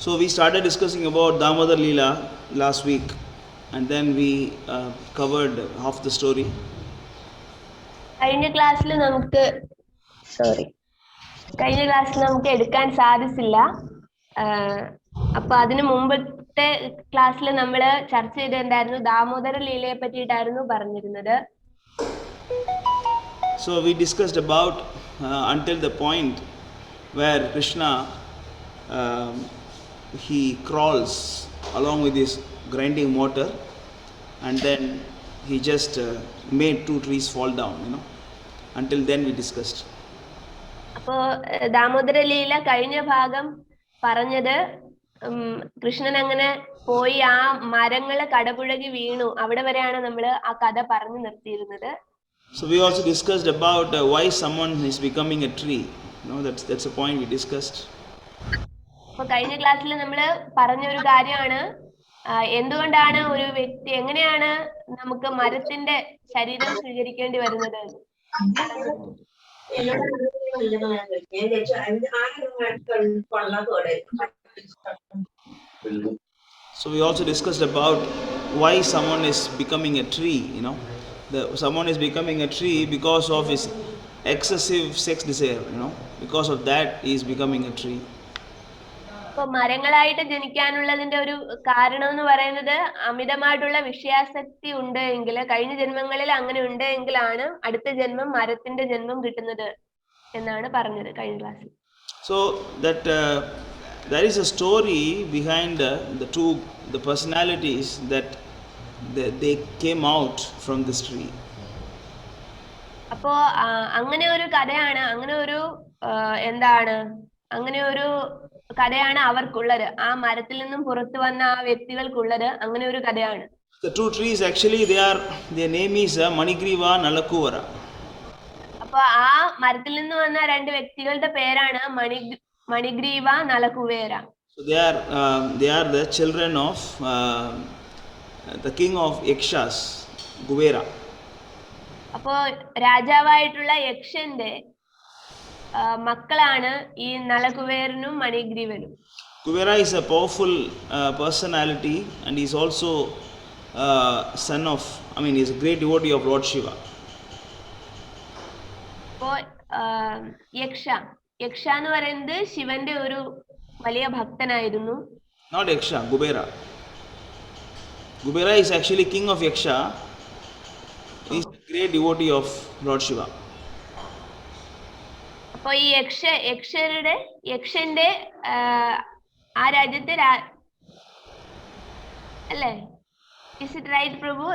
So we started discussing about Damodar Leela last week, and then we covered half the story. കഴിഞ്ഞ ക്ലാസ്സിൽ നമുക്ക് എടുക്കാൻ സാധിച്ചില്ല. അപ്പൊ അതിനു മുമ്പത്തെ ക്ലാസ്സിൽ നമ്മൾ ചർച്ച ചെയ്തിട്ടുണ്ടായിരുന്നു ദാമോദര ലീലയെ പറ്റിയിട്ടായിരുന്നു പറഞ്ഞിരുന്നത്. So we discussed about until the point where Krishna he crawls along with his grinding motor, and then he just made 2 trees fall down, until then we discussed. അപ്പോ ദാമോദര ലീല കഴിഞ്ഞ ഭാഗം പറഞ്ഞത് കൃഷ്ണൻ അങ്ങനെ പോയി ആ മരങ്ങള് കടപുഴകി വീണു, അവിടെ വരെയാണ് നമ്മൾ ആ കഥ പറഞ്ഞു നിർത്തിയിരുന്നത്. So we also discussed about why someone is becoming a tree. That's a point we discussed. അപ്പൊ കഴിഞ്ഞ ക്ലാസ്സിൽ നമ്മൾ പറഞ്ഞ ഒരു കാര്യമാണ് എന്തുകൊണ്ടാണ് ഒരു വ്യക്തി, എങ്ങനെയാണ് നമുക്ക് മരത്തിന്റെ ശരീരം സ്വീകരിക്കേണ്ടി വരുന്നത്. So we also discussed about why someone is becoming a tree. Someone is becoming a tree because of his excessive sex desire. Because of that he is becoming a tree. ഇപ്പൊ മരങ്ങളായിട്ട് ജനിക്കാനുള്ളതിന്റെ ഒരു കാരണം എന്ന് പറയുന്നത് അമിതമായിട്ടുള്ള വിഷയാസക്തി ഉണ്ട് എങ്കിൽ, കഴിഞ്ഞ ജന്മങ്ങളിൽ അങ്ങനെ ഉണ്ട് എങ്കിലാണ് അടുത്ത ജന്മം മരത്തിന്റെ ജന്മം കിട്ടുന്നത് എന്നാണ് പറഞ്ഞത് കഴിഞ്ഞ ക്ലാസ്സിൽ. So that there is a story behind the personalities that they came out from this tree. അപ്പോ അങ്ങനെ ഒരു കഥയാണ്, അങ്ങനെ ഒരു കഥയാണ് അവർക്കുള്ളത്. ആ മരത്തിൽ നിന്നും പുറത്തു വന്ന ആ വ്യക്തികൾക്കുള്ളത് അങ്ങനെ ഒരു കഥയാണ്. The 2 trees actually their name is Manigriva Nalakuvara. അപ്പൊ ആ മരത്തിൽ നിന്ന് വന്ന 2 വ്യക്തികളുടെ പേരാണ് Manigriva നലകുവേര. So they are the children of the king of Yakshas, Kuvera. അപ്പോ രാജാവായിട്ടുള്ള യക്ഷന്റെ മക്കളാണ് ഈ നലകുവേരനും മണിഗ്രീവനും. Kuvera is a powerful personality, and he is also he is a great devotee of Lord Shiva. അപ്പോ യക്ഷ എന്ന് പറയുന്നത് ശിവന്റെ ഒരു വലിയ ഭക്തനായിരുന്നു. Not Yaksha, Kubera. Kubera is actually king of Yaksha. He is a great devotee of Lord Shiva. അപ്പൊ ഈ യക്ഷന്റെ ആ രാജ്യത്തെ അല്ലേ? Is it right, Prabhu?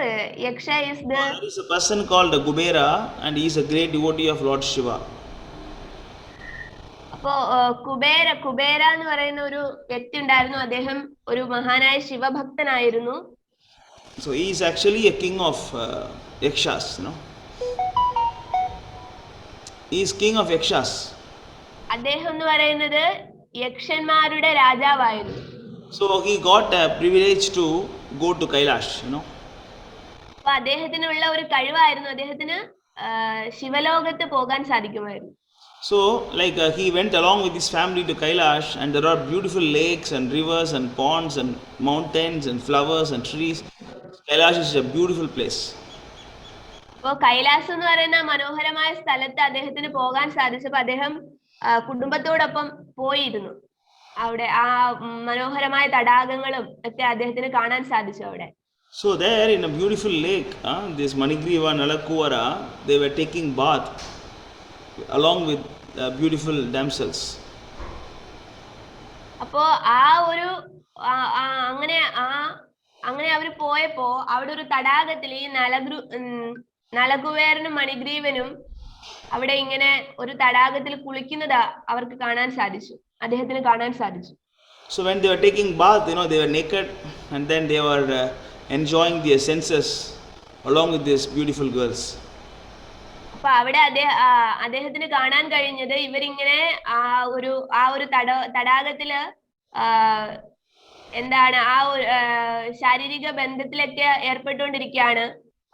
Yaksha is there is a person called Kubera, and he is a great devotee of Lord Shiva. അപ്പോ കുബേര എന്ന് പറയുന്ന ഒരു വ്യക്തി ഉണ്ടായിരുന്നു. അദ്ദേഹം ഒരു മഹാനായ ശിവഭക്തനായിരുന്നു. So he is actually a king of Yakshas, He is king of Yakshas. അദ്ദേഹം എന്ന് പറയുന്നത് യക്ഷന്മാരുടെ രാജാവായിരുന്നു. So he got a privilege to go to Kailash, അപ്പൊ അദ്ദേഹത്തിനുള്ള ഒരു കഴിവായിരുന്നു, അദ്ദേഹത്തിന് ശിവലോകത്ത് പോകാൻ സാധിക്കുമായിരുന്നു. So he went along with his family to Kailash, and there are beautiful lakes and rivers and ponds and mountains and flowers and trees. Kailash is a beautiful place. അപ്പോ കൈലാസ് എന്ന് പറയുന്ന മനോഹരമായ സ്ഥലത്ത് അദ്ദേഹത്തിന് പോകാൻ സാധിച്ചപ്പോൾ അദ്ദേഹം കുടുംബത്തോടൊപ്പം പോയിരുന്നു. അവിടെ ആ മനോഹരമായ തടാകങ്ങളും ഒക്കെ അദ്ദേഹത്തിന് കാണാൻ സാധിച്ചു അവിടെ. So there in a beautiful lake, this Manigriva Nalakuvara, they were taking bath along with beautiful damsels. അപ്പോ അങ്ങനെ അവർ പോയപ്പോ അവിടെ ഒരു തടാകത്തിൽ ഈ നലകുവേരനും മണിഗ്രീവനും അവിടെ ഇങ്ങനെ ഒരു തടാകത്തിൽ കുളിക്കുന്നത് അവർക്ക് കാണാൻ സാധിച്ചു, അദ്ദേഹത്തിന് കാണാൻ സാധിച്ചു. So when they were taking bath, they were naked, and then they were enjoying their senses along with these beautiful girls. അപ്പൊ അവിടെ അദ്ദേഹത്തിന് കാണാൻ കഴിഞ്ഞത് ഇവരിങ്ങനെ ആ ഒരു തടാകത്തില് ശാരീരിക ബന്ധത്തിലൊക്കെ ഏർപ്പെട്ടുകൊണ്ടിരിക്കുകയാണ്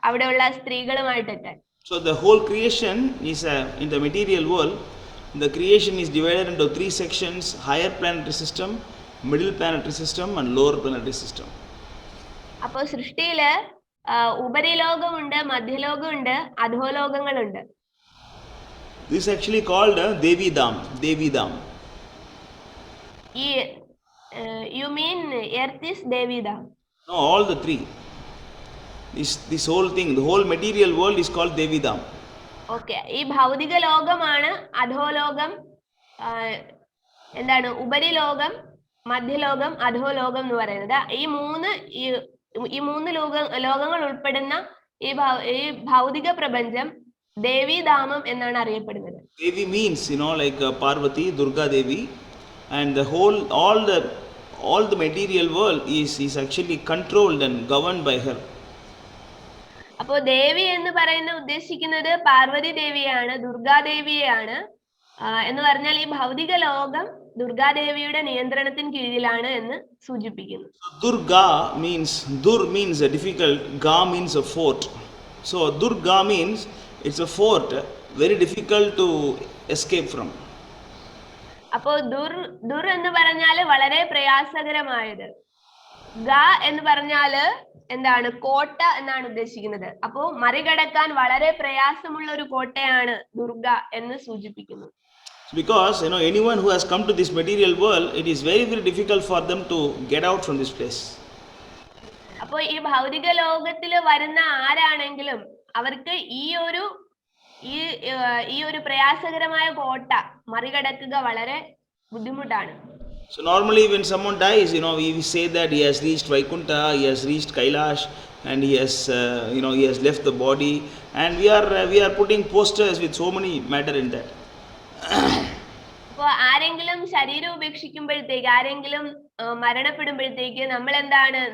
അവിടെയുള്ള സ്ത്രീകളുമായിട്ടൊക്കെ. So the whole creation is in the material world, the creation is divided into 3 sections: higher planetary system, middle planetary system and lower planetary system. അപ്പൊ സൃഷ്ടിയില് ഉപരിലോകമുണ്ട്, മധ്യലോകമുണ്ട്, അധോലോകങ്ങളുണ്ട്. This is actually called Devi Dham. Devi Dham. You mean earth is Devida? No, all the three. This whole thing, the whole material world is called Devi Dham. Okay, ഈ ഭൗതിക ലോകമാണ് അധോലോകം, എന്താണ് ഉപരിലോകം, മധ്യലോകം, അധോലോകം എന്ന് പറയുന്നത്. ഈ മൂന്ന് ലോകങ്ങൾ ഉൾപ്പെടുന്ന ഈ ഭൗതിക പ്രപഞ്ചം ദേവീധാമം എന്നാണ് അറിയപ്പെടുന്നത്. Devi means, like Parvati, Durga Devi, and all the material world is actually controlled and governed by her. അപ്പോൾ ദേവി എന്ന് പറയുന്ന ഉദ്ദേശിക്കുന്നത് പാർവതി ദേവിയാണ്, ദുർഗാദേവിയെയാണ്. എന്ന് പറഞ്ഞാൽ ഈ ഭൗതിക ലോകം ദുർഗാദേവിയുടെ നിയന്ത്രണത്തിന് കീഴിലാണ് എന്ന് സൂചിപ്പിക്കുന്നു. Durga means, Dur means a difficult, Ga means a fort. So Durga means it's a fort very difficult to escape from. അപ്പോൾ ദുർ എന്ന് പറഞ്ഞാൽ വളരെ പ്രയാസകരമായത്, ഗ എന്ന് പറഞ്ഞാൽ എന്താണ്, കോട്ട എന്നാണ് ഉദ്ദേശിക്കുന്നത്. അപ്പോ മറികടക്കാൻ വളരെ പ്രയാസമുള്ള ഒരു കോട്ടയാണ് ദുർഗ എന്ന് സൂചിപ്പിക്കുന്നു. Because anyone who has come to this material world, it is very very difficult for them to get out from this place. അപ്പോൾ ഈ ഭൗതിക ലോകത്തിൽ വരുന്ന ആരാണെങ്കിലും അവർക്ക് ഈ ഒരു പ്രയാസകരമായ കോട്ട മറികടക്കുക വളരെ ബുദ്ധിമുട്ടാണ്. So normally when someone dies, we say that he has reached Vaikuntha, he has reached Kailash, and he has he has left the body, and we are putting posters with so many matter in that. അപ്പോൾ ആരെങ്കിലും ശരീരം ഉപേക്ഷിക്കുമ്പോഴത്തേക്ക്, ആരെങ്കിലും മരണപ്പെടുമ്പോഴത്തേക്ക്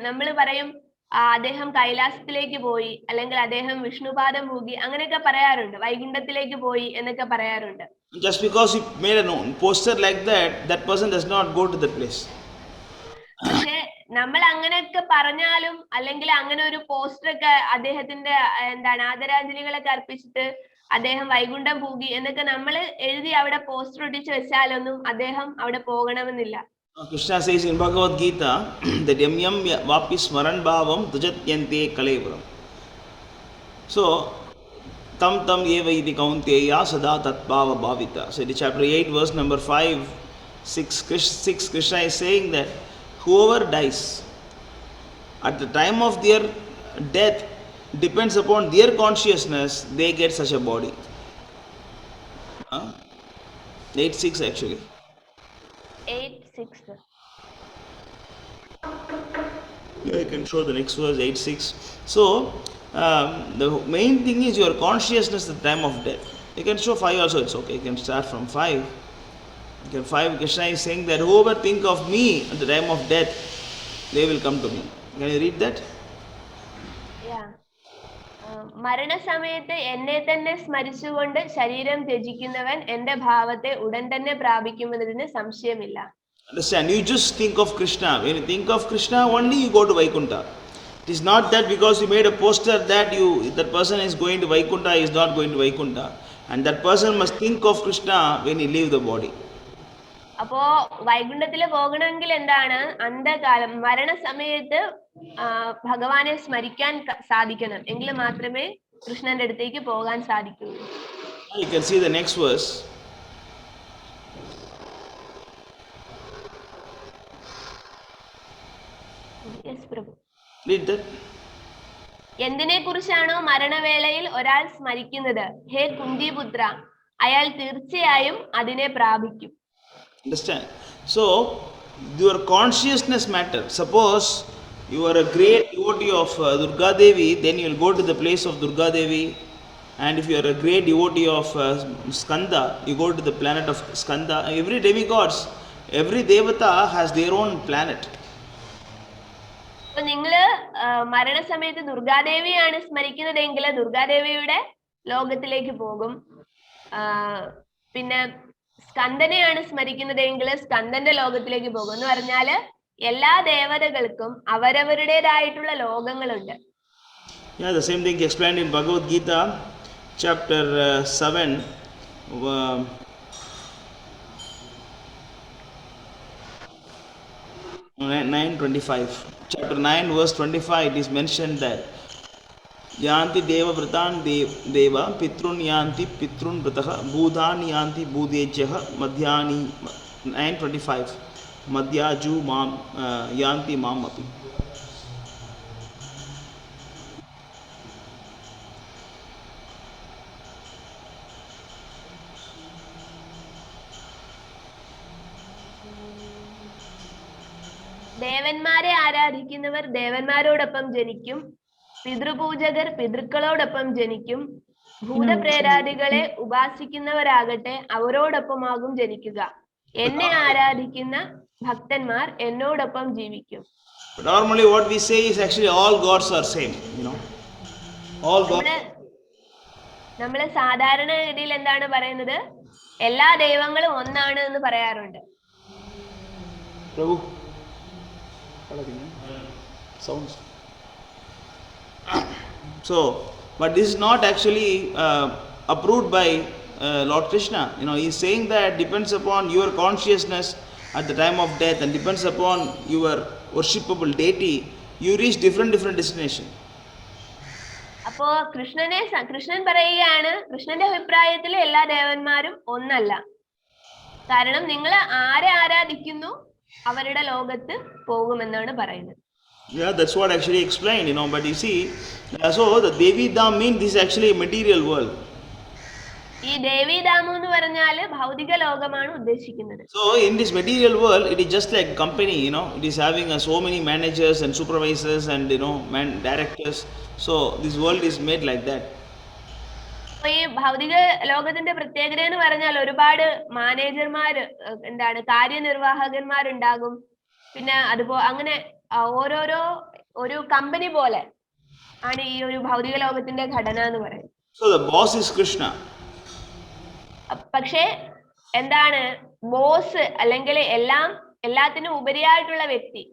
നമ്മൾ പറയും അദ്ദേഹം കൈലാസത്തിലേക്ക് പോയി, അല്ലെങ്കിൽ അദ്ദേഹം വിഷ്ണുപാദം പൂകി, അങ്ങനെയൊക്കെ പറയാറുണ്ട്, വൈകുണ്ഠത്തിലേക്ക് പോയി എന്നൊക്കെ പറയാറുണ്ട്. Just because you made a poster like that, that person does not go to that place. പക്ഷേ നമ്മൾ അങ്ങനെയൊക്കെ പറഞ്ഞാലും, അല്ലെങ്കിൽ അങ്ങനെ ഒരു പോസ്റ്റർ ഒക്കെ അദ്ദേഹത്തിന്റെ ആദരാഞ്ജലികളൊക്കെ അർപ്പിച്ചിട്ട് അദ്ദേഹം വൈകുണ്ഠം പൂകി എന്നൊക്കെ നമ്മൾ എഴുതി അവിടെ പോസ്റ്റർ ഒട്ടിച്ച് വെച്ചാലൊന്നും അദ്ദേഹം അവിടെ പോകണമെന്നില്ല. Krishna says in Bhagavad Gita that yam vapi smaran bhavam dujatyante kalevaram. So tam eva iti kaunteya sada tatbhava bhavita. So in chapter 8 verse number 5, 6 Krishna is saying that whoever dies at the time of their death depends upon their consciousness, they get such a body. 8:6 actually. 8:6. Yeah, I can show the next verse, 8:6. So the main thing is your consciousness at the time of death. You can show 5 also, it's okay. You can start from 5. You can 5. Krishna is saying that whoever think of me at the time of death, they will come to me. Can you read that? Yeah. മരണസമയത്ത് എന്നെ തന്നെ സ്മരിച്ചുകൊണ്ട് ശരീരം ത്യജിക്കുന്നവൻ എന്റെ ഭാവത്തെ ഉടൻ തന്നെ പ്രാപിക്കുമെന്നതിന് സംശയമില്ല. Understand, you just think of Krishna. When you think of Krishna, only you go to Vaikuntha. It is not that because you made a poster that that person is going to Vaikuntha, is not going to Vaikuntha. And that person must think of Krishna when he leave the body. അപ്പോ വൈകുണ്ഠത്തിൽ പോകണമെങ്കിൽ എന്താണ്, അന്ധകാലം മരണസമയത്ത് ഭഗവാനെ സ്മരിക്കാൻ സാധിക്കണം, എങ്കിൽ മാത്രമേ കൃഷ്ണന്റെ അടുത്തേക്ക് പോകാൻ സാധിക്കുകയുള്ളൂ. You can see the next verse. Yes, Prabhu. Read that. എന്തിനെ കുറിച്ചാണോ മരണവേളയിൽ ഒരാൾ സ്മരിക്കുന്നത്, ഹേ കുന്തിപുത്ര, അയാൾ തീർച്ചയായും അതിനെ പ്രാപിക്കും. Understand? So your consciousness matter. Suppose you are a great devotee of Durga Devi, then you will go to the place of Durga Devi. And if you are a great devotee of Skanda, you go to the planet of Skanda. Every demigods, every devata has their own planet. അപ്പൊ നിങ്ങള് മരണസമയത്ത് ദുർഗാദേവിയാണ് സ്മരിക്കുന്നതെങ്കിൽ ദുർഗാദേവിയുടെ ലോകത്തിലേക്ക് പോകും. പിന്നെ സ്കന്ദനെയാണ് സ്മരിക്കുന്നതെങ്കിൽ സ്കന്ദന്റെ ലോകത്തിലേക്ക് പോകും. എന്ന് പറഞ്ഞാല് എല്ലാ ദേവതകൾക്കും അവരവരുടേതായിട്ടുള്ള ലോകങ്ങളുണ്ട്. Yeah, the same thing explained in Bhagavad Gita, chapter 7. 9:25. Chapter 9, verse 25, it is mentioned that Yanti Deva Vritan Deva Pitrun Yanti Pitrun Vrataha Bhudani Yanti Bhudejyaha Madhyani 9:25 Madhyaju Mam Yanti Mam Api. ദേവന്മാരെ ആരാധിക്കുന്നവർ ദേവന്മാരോടൊപ്പം ജനിക്കും, പിതൃപൂജകർ പിതൃക്കളോടൊപ്പം ജനിക്കും, ഭൂതപ്രേതാദികളെ ഉപാസിക്കുന്നവരാകട്ടെ അവരോടൊപ്പമാകും ജനിക്കുക. എന്നെ ആരാധിക്കുന്ന ഭക്തന്മാർ എന്നോടൊപ്പം ജീവിക്കും. But normally what we say is actually all gods are same, you know. All gods. നമ്മള് സാധാരണഗതിയിൽ എന്താണ് പറയുന്നത്? എല്ലാ ദൈവങ്ങളും ഒന്നാണ് എന്ന് പറയാറുണ്ട്. Prabhu. Sounds. So, but this is not actually approved by Lord Krishna. You know, he is saying that depends upon your consciousness at the time of death and depends upon your worshipable deity, you reach different destination. അപ്പോ കൃഷ്ണൻ പറയുകയാണ്, കൃഷ്ണന്റെ അഭിപ്രായത്തിൽ എല്ലാ ദേവന്മാരും ഒന്നല്ല. കാരണം നിങ്ങൾ ആരെ ആരാധിക്കുന്നു അവരുടെ ലോകത്ത് പോകുമെന്നാണ് പറയുന്നത്. Yeah, that's what actually explained, you know. But you see, so the Devi Dham means this is actually a material world. ഈ ദേവീധാമം എന്ന് പറഞ്ഞാല് ഭൗതിക ലോകമാണ് ഉദ്ദേശിക്കുന്നത്. So in this material world, it is just like company, you know. It is having so many managers and supervisors and you know directors. So this world is made like that. ഈ ഭൗതിക ലോകത്തിന്റെ പ്രത്യേകത എന്ന് പറഞ്ഞാൽ ഒരുപാട് മാനേജർമാര് എന്താണ് കാര്യനിർവാഹകന്മാരുണ്ടാകും. പിന്നെ അതുപോലെ അങ്ങനെ ഓരോരോ ഒരു കമ്പനി പോലെ ആണ് ഈ ഒരു ഭൗതിക ലോകത്തിന്റെ ഘടന എന്ന് പറയുന്നത്. So the boss is Krishna. പക്ഷേ എന്താണ് ബോസ് അല്ലെങ്കിൽ എല്ലാത്തിനും ഉപരിയായിട്ടുള്ള വ്യക്തി,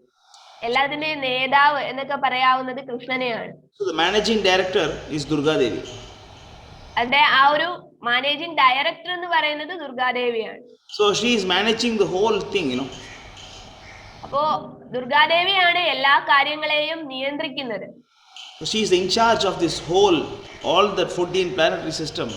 എല്ലാത്തിന്റെയും നേതാവ് എന്നൊക്കെ പറയാവുന്നത് കൃഷ്ണനെയാണ്. So the managing director is Durga Devi. അതിന്റെ ആ ഒരു മാനേജിംഗ് ഡയറക്ടർ എന്ന് പറയുന്നത് ദുർഗാദേവിയാണ്. So she is managing the whole thing, you know. അപ്പോ ദുർഗാദേവിയാണ് എല്ലാ കാര്യങ്ങളെയും നിയന്ത്രിക്കുന്നത്. So she is in charge of this whole, all that 14 planetary system.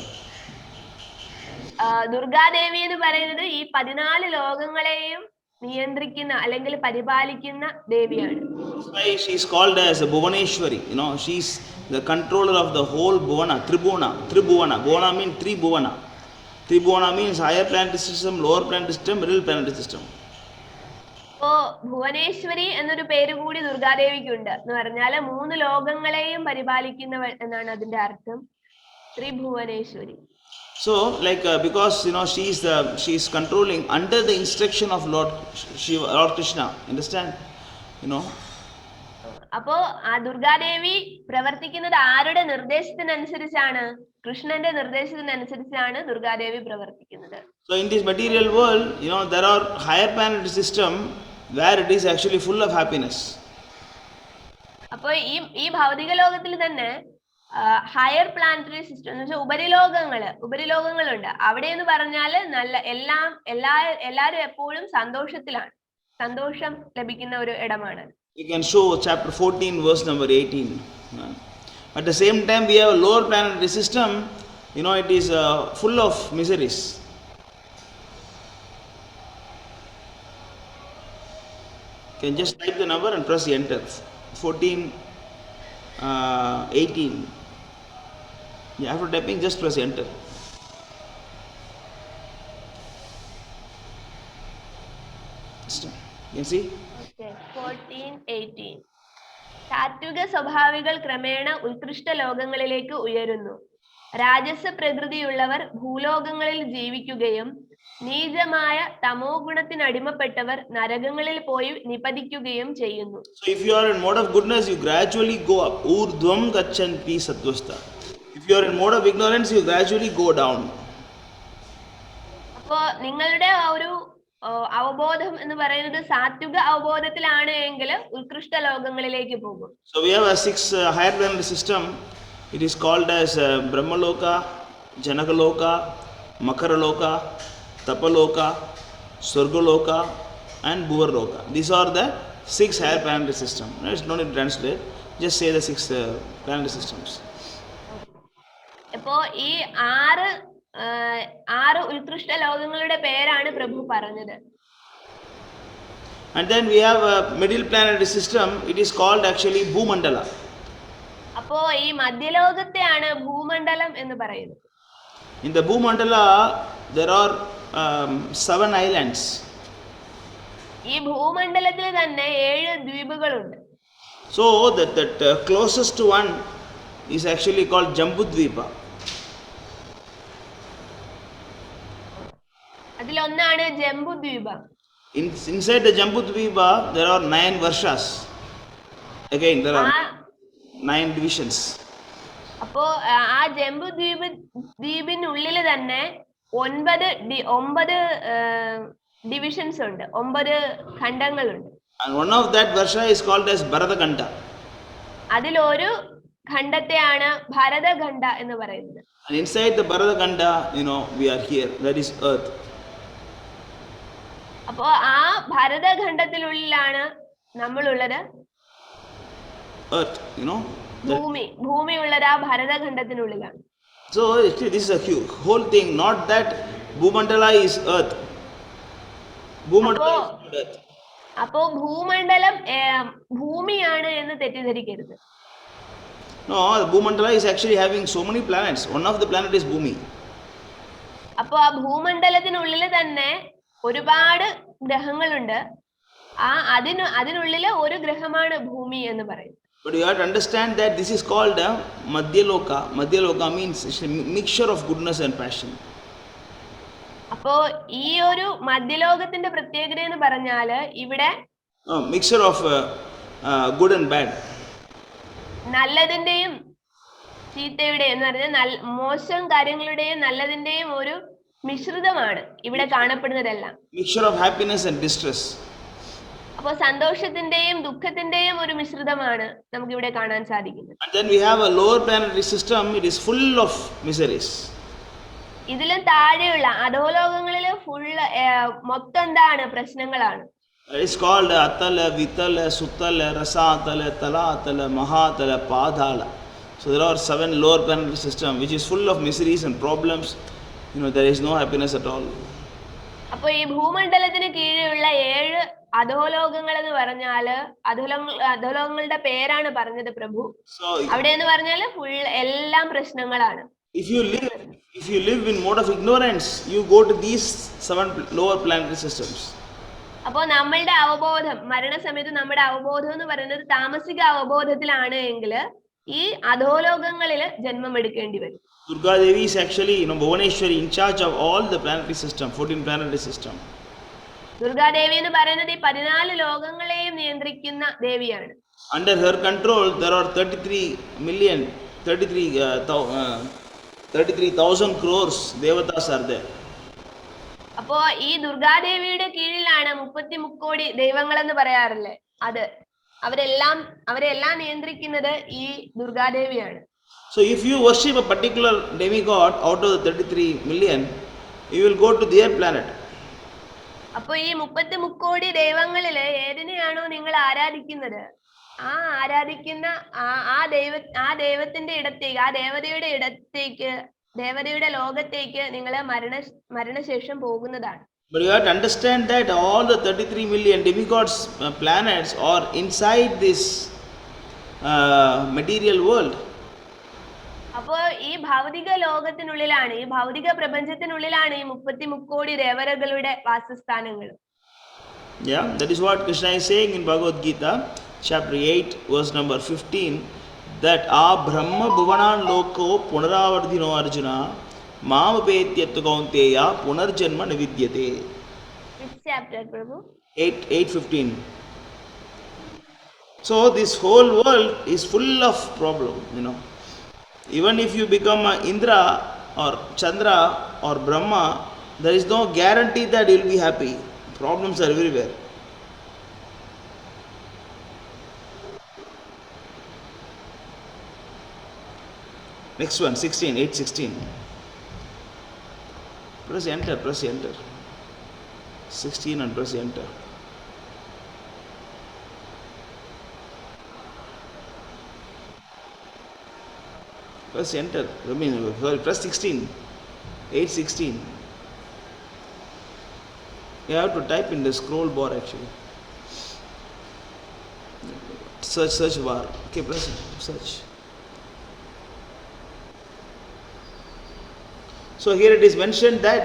Durgadevi എന്ന് പറയുന്നത് ഈ 14 ലോകങ്ങളെയും നിയന്ത്രിക്കുന്ന അല്ലെങ്കിൽ പരിപാലിക്കുന്ന ദേവിയാണ്. That's why she is called as a Bhuvaneshwari. You know, she is the controller of the whole Bhuvana, Tribhuvana. Bhuvana means three Bhuvana. Tribhuvana means higher planetary system, lower planetary system, middle planetary system. അപ്പോ ഭുവനേശ്വരി എന്നൊരു പേര് കൂടി ദുർഗാദേവിക്കുണ്ട്. എന്ന് പറഞ്ഞാൽ 3 ലോകങ്ങളെയും പരിപാലിക്കുന്നവൾ എന്നാണ് അതിന്റെ അർത്ഥം. ത്രിഭുവനേശ്വരി. So, like because you know she is controlling under the instruction of Lord Krishna. Understand? You know. അപ്പോ ആ ദുർഗാദേവി പ്രവർത്തിക്കുന്നത് ആരുടെ നിർദ്ദേശത്തിനനുസരിച്ചാണ്? കൃഷ്ണന്റെ നിർദ്ദേശത്തിനനുസരിച്ചാണ് ദുർഗാദേവി പ്രവർത്തിക്കുന്നത്. So in this material world, you know, there are higher planetary system where it is actually full of happiness. അപ്പോ ഈ ഭൗതിക ലോകത്തിൽ തന്നെ ഹയർ പ്ലാനറ്ററി സിസ്റ്റം എന്ന് വെച്ചാൽ ഉപരിലോകങ്ങളുണ്ട്. അവിടെ എന്ന് പറഞ്ഞാൽ നല്ല എല്ലാരും എപ്പോഴും സന്തോഷത്തിലാണ്, സന്തോഷം ലഭിക്കുന്ന ഒരു ഇടമാണ്. You can show chapter 14 verse number 18. At the same time we have a lower planetary system, you know, it is full of miseries. You can just type the number and press enter. 14 18. Yeah, after typing just press enter. You can see? Okay, 14:18. സാത്വിക സ്വഭാവികൾ ക്രമേണ ഉത്കൃഷ്ട ലോകങ്ങളിലേക്ക് ഉയരുന്നു. രാജസ പ്രകൃതിയുള്ളവർ ഭൂലോകങ്ങളിൽ ജീവിക്കുകയും നീചമായ തമോ ഗുണത്തിന് അടിമപ്പെട്ടവർ നരകങ്ങളിൽ പോയി നിപതിക്കുകയും ചെയ്യുന്നു. So if you are in mode of goodness, you gradually go up. Urdhvam gachanti satvastha. If you are in mode of ignorance, you gradually go down. അപ്പോ നിങ്ങളുടെ ആ ഒരു അവബോധം എന്ന് പറയുന്നത് സാത്വിക അവബോധത്തിലാണ് എങ്കിൽ ഉത്കൃഷ്ട ലോകങ്ങളിലേക്ക് പോകും. So we have a 6 higher planetary system. It is called as Brahmaloka, Janakaloka, Makaraloka, Tapaloka, Swargaloka and Bhuvarloka. These are the 6 higher planetary system. It's no need to translate. Just say the 6 planetary systems. അപ്പോ ഈ ആറ് ഉത്കൃഷ്ട ലോകങ്ങളുടെ പേരാണ് പ്രഭു പറഞ്ഞത്. And then we have a middle planetary system. It is called actually Bhumandala. അപ്പോ ഈ മധ്യലോകത്തെയാണ് ഭൂമണ്ഡലം എന്ന് പറയുന്നത്. In the Bhumandala, there are 7 islands. ഈ ഭൂമണ്ഡലത്തിൽ തന്നെ 7 ദ്വീപുകളുണ്ട്. So that closest one is actually called Jambudvipa. അതിലൊന്നാണ് ജംബുദ്വീപ. Inside the Jambudvipa, there are 9 Varshas. Again, there are 9 divisions. അപ്പോ ആ ദ്വീപിനുള്ളിൽ തന്നെ 9 ഡിവിഷൻസ് ഉണ്ട്, 9 ഖണ്ഡങ്ങളുണ്ട്. And one of that Varsha is called as Bharatkhanda. അതിലൊരു ഖണ്ഡത്തെയാണ് ഭരതഖണ്ഡ എന്ന് പറയുന്നത്. And inside the Bharatkhanda, we are here. That is Earth. അപ്പോ ആ ഭരതഖണ്ഡത്തിനുള്ളിലാണ് നമ്മളുള്ളത്. Earth, ഭൂമി ഉള്ളത് ആ ഭരതഖണ്ഡത്തിനുള്ളിലാണ്. So this is a whole thing. Not that Bhumandala is Earth. Bhumandala is Earth. അപ്പോ ഭൂമണ്ഡലം ഭൂമിയാണ് എന്ന് തെറ്റിദ്ധരിക്കരുത്. No, the Bhumandala is actually having so many planets. One of the planet is Bhumi. അപ്പോ ആ ഭൂമണ്ഡലത്തിനുള്ളിൽ തന്നെ ഒരുപാട് ഗ്രഹങ്ങളുണ്ട്. അതിനുള്ളിൽ ഒരു ഗ്രഹമാണ് ഭൂമി എന്ന് പറയുന്നത്. But you have to understand that this is called Madhyaloka. Madhyaloka means it's a mixture of goodness and passion. അപ്പോ ഈ ഒരു മധ്യലോകത്തിന്റെ പ്രത്യേകത എന്ന് പറഞ്ഞാല് ഇവിടെ mixture of good and bad. നല്ലതിന്റെയും ചീത്തയുടെയും എന്ന് പറഞ്ഞാൽ മോശം കാര്യങ്ങളുടെയും നല്ലതിന്റെയും ഒരു മിശ്രിതമാണ് ഇവിടെ കാണപ്പെടുന്നതെല്ലാം. Mixture of happiness and distress. അപ്പോൾ സന്തോഷത്തിന്റെയും ദുഃഖത്തിന്റെയും ഒരു മിശ്രിതമാണ് നമുക്ക് ഇവിടെ കാണാൻ സാധിക്കുന്നത്. And then we have a lower planetary system. It is full of miseries. ഇതിലും താഴെയുള്ള അധോലോകങ്ങളിൽ മൊത്തം എന്താണ് പ്രശ്നങ്ങളാണ്. It is called Atala, Vitala, Sutala, Rasatala, Talatala, Mahatala, Padhala. So there are 7 lower planetary system which is full of miseries and problems. There is no happiness at all. അപ്പോൾ ഈ ഭൂമണ്ഡലത്തിന് കീഴിലുള്ള 7 അധോലോകങ്ങൾ എന്ന് പറഞ്ഞാല് അധോലോകങ്ങളുടെ പേരാണ് പറഞ്ഞത് പ്രഭു. അവിടെ എന്ന് പറഞ്ഞാല് ഫുൾ എല്ലാം പ്രശ്നങ്ങളാണ്. If you live in mode of ignorance, you go to these 7 lower planetary systems. അപ്പോൾ നമ്മളുടെ അവബോധം മരണസമയത്ത് നമ്മുടെ അവബോധം എന്ന് പറയുന്നത് താമസിക അവബോധത്തിലാണ് എങ്കിൽ ഈ അധോലോകങ്ങളിൽ ജന്മം എടുക്കേണ്ടി വരും. Durga Devi is actually, Bhuvaneshwari, in charge of all the planetary system, 14 planetary system. Durgadevi എന്ന് പറയുന്നത് ഈ 14 ലോകങ്ങളെയും നിയന്ത്രിക്കുന്ന ദേവിയാണ്. Under her control, there are 33,000 crores devatas are there. അപ്പോ ഈ ദുർഗാദേവിയുടെ കീഴിലാണ് 33 കോടി ദൈവങ്ങൾ എന്ന് പറയാറില്ലേ, അത് അവരെല്ലാം നിയന്ത്രിക്കുന്നത് ഈ ദുർഗാദേവിയാണ്. So if you worship a particular demigod out of the 33 million, you will go to their planet. അപ്പോൾ ഈ 33 കോടി ദൈവങ്ങളിൽ ഏതിനെയാണോ നിങ്ങൾ ആരാധിക്കുന്നത്, ആ ആരാധിക്കുന്ന ആ ദൈവത്തിന്റെ ഇടത്തേക്ക്, ആ ദേവതയുടെ ലോകത്തേക്ക് നിങ്ങൾ മരണശേഷം പോകുന്നതാണ്. But you have to understand that all the 33 million demigods planets are inside this material world. അപ്പോൾ ഈ ഭൗതിക ലോകത്തിനുള്ളിലാണ്, ഈ ഭൗതിക പ്രപഞ്ചത്തിനുള്ളിലാണ് ഈ 33 കോടി ദേവതകളുടെ വാസസ്ഥാനങ്ങൾ. Yeah, that is what Krishna is saying in Bhagavad Gita, chapter 8, verse number 15, that a Brahma Bhuvanan Loko Punaravardhino Arjuna Mamapetyatta Kaunteya Punarjanma Navidyate. Which chapter, Prabhu? 8:15. So this whole world is full of problem, Even if you become Indra or Chandra or Brahma, there is no guarantee that you will be happy. Problems are everywhere. Next one, 16, 8:16. Press enter. 16 and press enter. Press enter. I mean, sorry, press 16. 8:16. You have to type in the scroll bar actually. Search bar. Okay, press it. Search. So here it is mentioned that,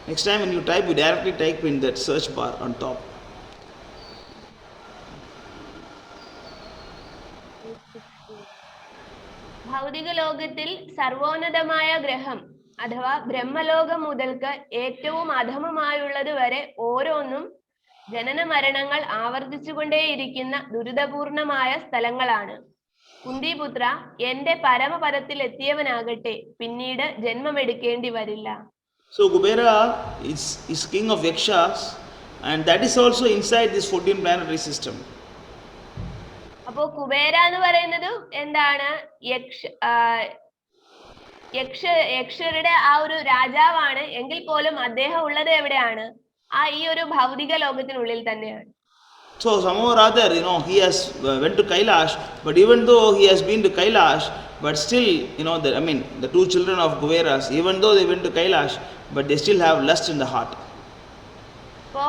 next time when you type, you directly type in that search bar on top. ഭൗതിക ലോകത്തിൽ സർവോന്നതമായ ഗ്രഹം അഥവാ ബ്രഹ്മലോകം മുതൽക്ക് ഏറ്റവും അധമമായുള്ളത് വരെ ഓരോന്നും ജനന മരണങ്ങൾ ആവർത്തിച്ചുകൊണ്ടേയിരിക്കുന്ന ദുരിതപൂർണമായ സ്ഥലങ്ങളാണ്. കുന്തിപുത്ര, എന്റെ പരമപദത്തിൽ എത്തിയവനാകട്ടെ പിന്നീട് ജന്മമെടുക്കേണ്ടി വരില്ല. So Kubera is king of Yakshas, and that is also inside this 14 planetary system. അപ്പോ കുബേര എന്ന് പറയുന്നത് എന്താണ്? യക്ഷരുടെ ആ ഒരു രാജാവാണ്. എങ്കിൽ പോലും അദ്ദേഹം ഉള്ളത് എവിടെയാണ്? ഈ ഒരു ഭൗതിക ലോകത്തിനുള്ളിൽ തന്നെയാണ്. So somehow or other, he has went to Kailash, but even though he has been to Kailash, but still, the two children of Kuberas, even though they went to Kailash, but they still have lust in the heart. അപ്പോ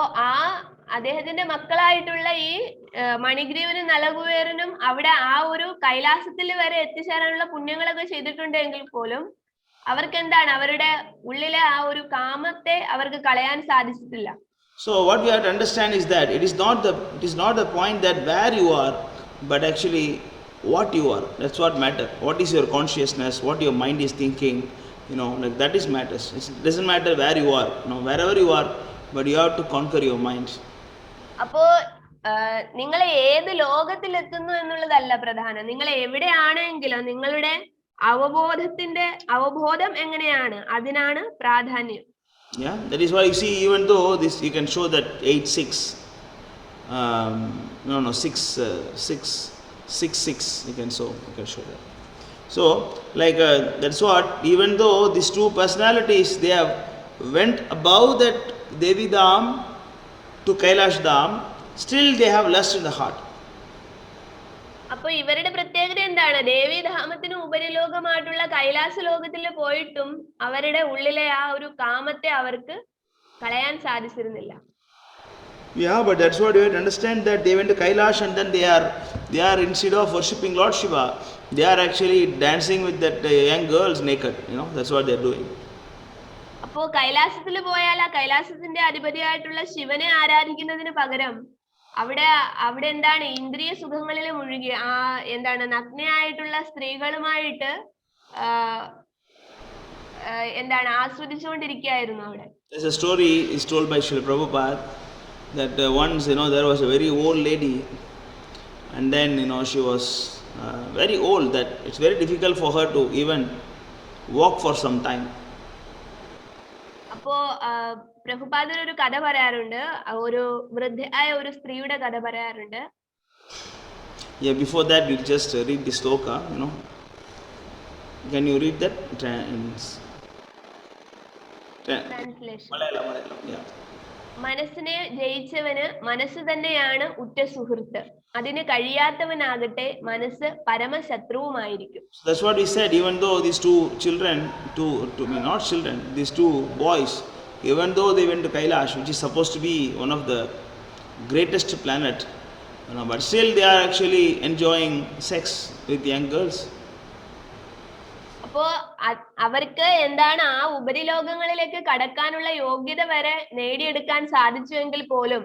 അദ്ദേഹത്തിന്റെ മക്കളായിട്ടുള്ള ഈ മണിഗ്രീവനും നലകുബേരനും അവിടെ ആ ഒരു കൈലാസത്തിൽ വരെ എത്തിച്ചേരാനുള്ള പുണ്യങ്ങളൊക്കെ ചെയ്തിട്ടുണ്ടെങ്കിൽ പോലും അവർക്ക് എന്താണ്? അവരുടെ ഉള്ളിലെ ആ ഒരു കാമത്തെ അവർക്ക് കളയാൻ സാധിച്ചിട്ടില്ല. So what we have to understand is that it is not the point that where you are, but actually what you are. That's what matters. What is your consciousness? What your mind is thinking? Like that is matters. It doesn't matter where you are. Wherever you are, but you have to conquer your mind. അപ്പോ നിങ്ങൾ ഏത് ലോകത്തിൽ എത്തുന്നു എന്നുള്ളതല്ല പ്രധാനം. നിങ്ങൾ എവിടെയാണെങ്കിലും നിങ്ങളുടെ അവബോധം എങ്ങനെയാണ്, അതിനാണ് പ്രാധാന്യം. Yeah, that is why you see, even though this you can show that 8:6, 6:6 you can show that. So like that's what, even though these two personalities, they have went above that Devi Dham to Kailash Dham, still they have lust in the heart. അപ്പൊ ഇവരുടെ പ്രത്യേകത എന്താണ്? ദേവീധാമത്തിന് ഉപരിലോകമായിട്ടുള്ള കൈലാസ ലോകത്തിൽ പോയിട്ടും അവരുടെ ഉള്ളിലെ ആ ഒരു കാമത്തെ അവർക്ക് കളയാൻ സാധിച്ചിരുന്നില്ല. Yeah, but that's what you have to understand, that they went to Kailash and then they are instead of worshipping Lord Shiva, they are actually dancing with that young girls naked. That's what they are doing. അപ്പോ കൈലാസത്തിൽ പോയാൽ ആ കൈലാസത്തിന്റെ അധിപതിയായിട്ടുള്ള ശിവനെ ആരാധിക്കുന്നതിന് പകരം അവിടെ എന്താണ്? ഇന്ദ്രിയ സുഖങ്ങളിൽ മുഴുകി എന്താണ് നഗ്നയായിട്ടുള്ള സ്ത്രീകളുമായിട്ട് എന്താണ് ആസ്വദിച്ചുകൊണ്ടിരിക്കുകയായിരുന്നു അവിടെ. There's a story is told by Srila Prabhupada that once there was a very old lady, and then she was very old that it's very difficult for her to even walk for some time. അപ്പോ പ്രഭുപാദർ ഒരു കഥ പറയാറുണ്ട്, ഒരു വൃദ്ധയായ ഒരു സ്ത്രീയുടെ കഥ പറയാറുണ്ട്. Yeah, before that we'll just read the sloka. Can you read that? Translation. Malayalam. Yeah. മനസ്സിനെ ജയിച്ചവന് മനസ്സ് തന്നെയാണ് ഉറ്റ സുഹൃത്ത്. അതിന് കഴിയാത്തവനാകട്ടെ മനസ്സ് പരമശത്രുവുമായിരിക്കും. So that's what we said. Even though these two children, not children, these two boys, even though they went to Kailash, which is supposed to be one of the greatest planet, but still they are actually enjoying sex with young girls. അപ്പോ അവർക്ക് എന്താണ് ആ ഉപരിലോകങ്ങളിലേക്ക് കടക്കാനുള്ള യോഗ്യത വരെ നേടിയെടുക്കാൻ സാധിച്ചുവെങ്കിൽ പോലും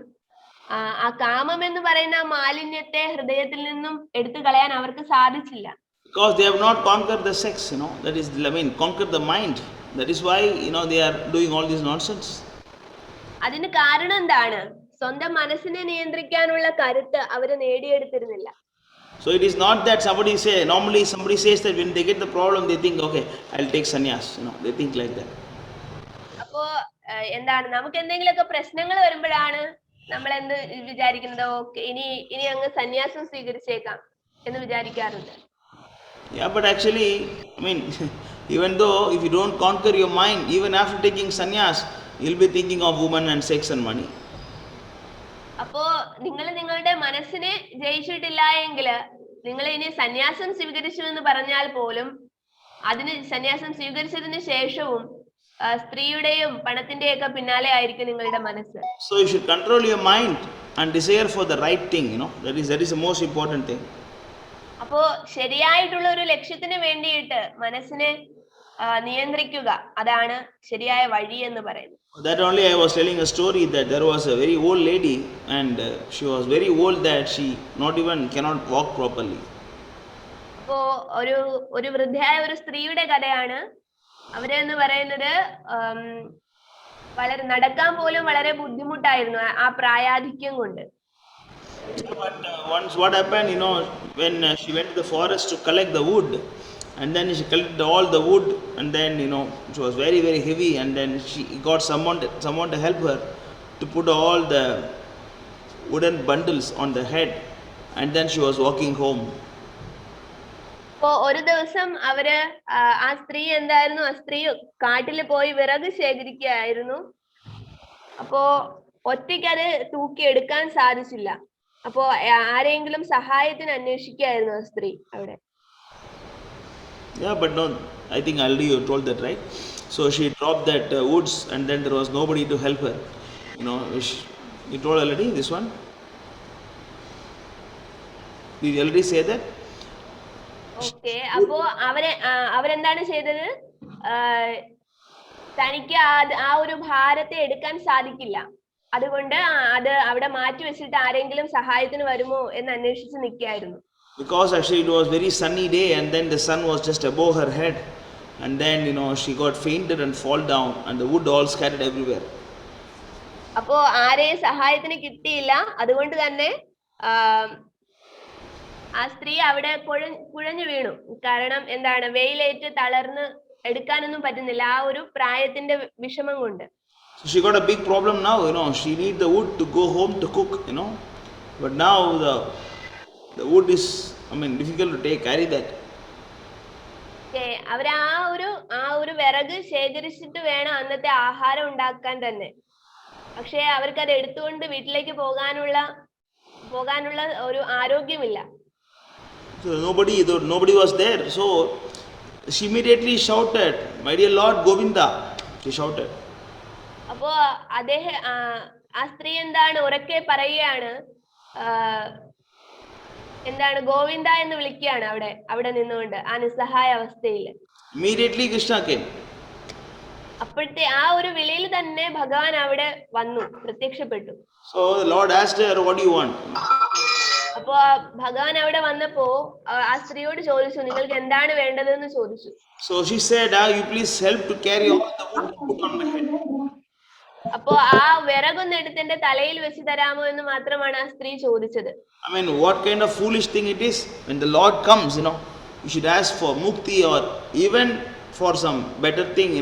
ആ കാമം എന്ന് പറയുന്ന മാലിന്യത്തെ ഹൃദയത്തിൽ നിന്നും എടുത്തു കളയാൻ അവർക്ക് സാധിച്ചില്ല. Because they have not conquered the sex, that is, conquered the mind. That is why, they are doing all this nonsense. അതിന് കാരണം എന്താണ്? സ്വന്തം മനസ്സിനെ നിയന്ത്രിക്കാനുള്ള കരുത്ത് അവര് നേടിയെടുത്തിരുന്നില്ല. So it is not that normally somebody says that when they get the problem, they think, okay, I'll take sannyas, they think like that. അപ്പോ എന്താണ് നമുക്ക് എന്തെങ്കിലുമൊക്കെ പ്രശ്നങ്ങൾ വരുമ്പോഴാണ് നമ്മൾ എന്ത് വിചാരിക്കുന്നത്? ഓക്കെ, ഇനി അങ്ങ് സന്യാസം സ്വീകരിച്ചേക്കാം എന്ന് വിചാരിക്കാറുണ്ട്. Yeah, but actually, even though if you don't conquer your mind, even after taking sannyas, you'll be thinking of women and sex and money. അപ്പോ നിങ്ങൾ നിങ്ങളുടെ മനസ്സിനെ ജയിച്ചിട്ടില്ല എങ്കിൽ നിങ്ങൾ ഇനി സന്യാസം സ്വീകരിച്ചു എന്ന് പറഞ്ഞാൽ പോലും അതിന് സന്യാസം സ്വീകരിച്ചതിന് ശേഷവും സ്ത്രീയുടെയും പണത്തിന്റെയൊക്കെ പിന്നാലെ ആയിരിക്കും നിങ്ങളുടെ മനസ്സ്. So you should control your mind and desire for the right thing, that is the most important thing. അപ്പോ ശരിയായിട്ടുള്ള ഒരു ലക്ഷ്യത്തിന് വേണ്ടിയിട്ട് മനസ്സിനെ നിയന്ത്രിക്കുക, അതാണ് ശരിയായ വഴി എന്ന് പറയുന്നത്. That only I was telling a story that there was a very old lady and she was very old that she not even cannot walk properly. അപ്പോ ഒരു വൃദ്ധയായ ഒരു സ്ത്രീയുടെ കഥയാണ്. അവരെന്ന് പറയുന്നത് വളരെ നടക്കാൻ പോലും വളരെ ബുദ്ധിമുട്ടായിരുന്നു ആ പ്രായാധിക്യം കൊണ്ട്. But once what happened, when she went to the forest to collect the wood, and then she collected all the wood, and then it was very very heavy, and then she got someone to help her to put all the wooden bundles on the head, and then she was walking home. അപ്പോ ഒരു ദിവസം അവര് ആ സ്ത്രീ കാട്ടിൽ പോയി വിറക് ശേഖരിക്കുകയായിരുന്നു. അപ്പോ ഒറ്റയ്ക്ക് അത് തൂക്കി എടുക്കാൻ സാധിച്ചില്ല. അപ്പോ ആരെങ്കിലും സഹായത്തിന് അന്വേഷിക്കുകയായിരുന്നു ആ സ്ത്രീ അവിടെ. Yeah, but no, I think already you told that, right? So she dropped that woods, and then there was nobody to help her. You told already this one. Did you already say that? Okay. അപ്പോ അവരെന്താണ് ചെയ്തത്? തനിക്ക് ആ ഒരു ഭാരത്തെ എടുക്കാൻ സാധിക്കില്ല, അതുകൊണ്ട് അത് അവിടെ മാറ്റി വെച്ചിട്ട് ആരെങ്കിലും സഹായത്തിന് വരുമോ എന്ന് അന്വേഷിച്ച് നിൽക്കുകയായിരുന്നു. Because actually it was very sunny day, and then the sun was just above her head, and then she got fainted and fall down, and the wood all scattered everywhere. അപ്പോ ആരെയും സഹായത്തിന് കിട്ടിയില്ല, അതുകൊണ്ട് തന്നെ ആ സ്ത്രീ അവിടെ കുഴഞ്ഞു വീണു. കാരണം എന്താണ്, വെയിലേറ്റ് തളർന്ന് എടുക്കാനൊന്നും പറ്റുന്നില്ല ആ ഒരു പ്രായത്തിന്റെ വിഷമം കൊണ്ട്. So she got a big problem now, she need the wood to go home to cook, but now the wood is difficult to carry that. അവർ ആ ഒരു വിറക് ശേഖരിച്ചിട്ട് വേണം അന്നത്തെ ആഹാരം ഉണ്ടാക്കാൻ തന്നെ. പക്ഷേ അവർക്ക് അത് എടുത്തുകൊണ്ട് വീട്ടിലേക്ക് പോകാനുള്ള ഒരു ആരോഗ്യമില്ല. So nobody was there, so she immediately shouted, "My dear Lord Govinda," she shouted. അപ്പോ ആ സ്ത്രീ എന്താണ് ഉറക്കെ പറയുകയാണ്, എന്താണ് ഗോവിന്ദ എന്ന് വിളിക്കുകയാണ് അവിടെ നിന്നുകൊണ്ട് ആ നിസ്സഹായ അവസ്ഥയിൽ. Immediately Krishna came. അപ്പോഴത്തെ ആ ഒരു വിളിയിൽ തന്നെ ഭഗവാൻ അവിടെ വന്നു, പ്രത്യക്ഷപ്പെട്ടു. So the Lord asked her, "What do you want?" അപ്പോ ഭഗവാൻ അവിടെ വന്നപ്പോ ആ സ്ത്രീയോട് ചോദിച്ചു, നിങ്ങൾക്ക് എന്താണ് വേണ്ടതെന്ന് ചോദിച്ചു. So she said, "You please help to carry all the wood put on my head." അപ്പോ ആ വിറകൊന്ന് എടുത്ത് എന്റെ തലയിൽ വെച്ച് തരാമോ എന്ന് മാത്രമാണ് ആ സ്ത്രീ ചോദിച്ചത്. What kind of foolish thing it is? When the Lord comes, you should ask for mukti or even for some better thing,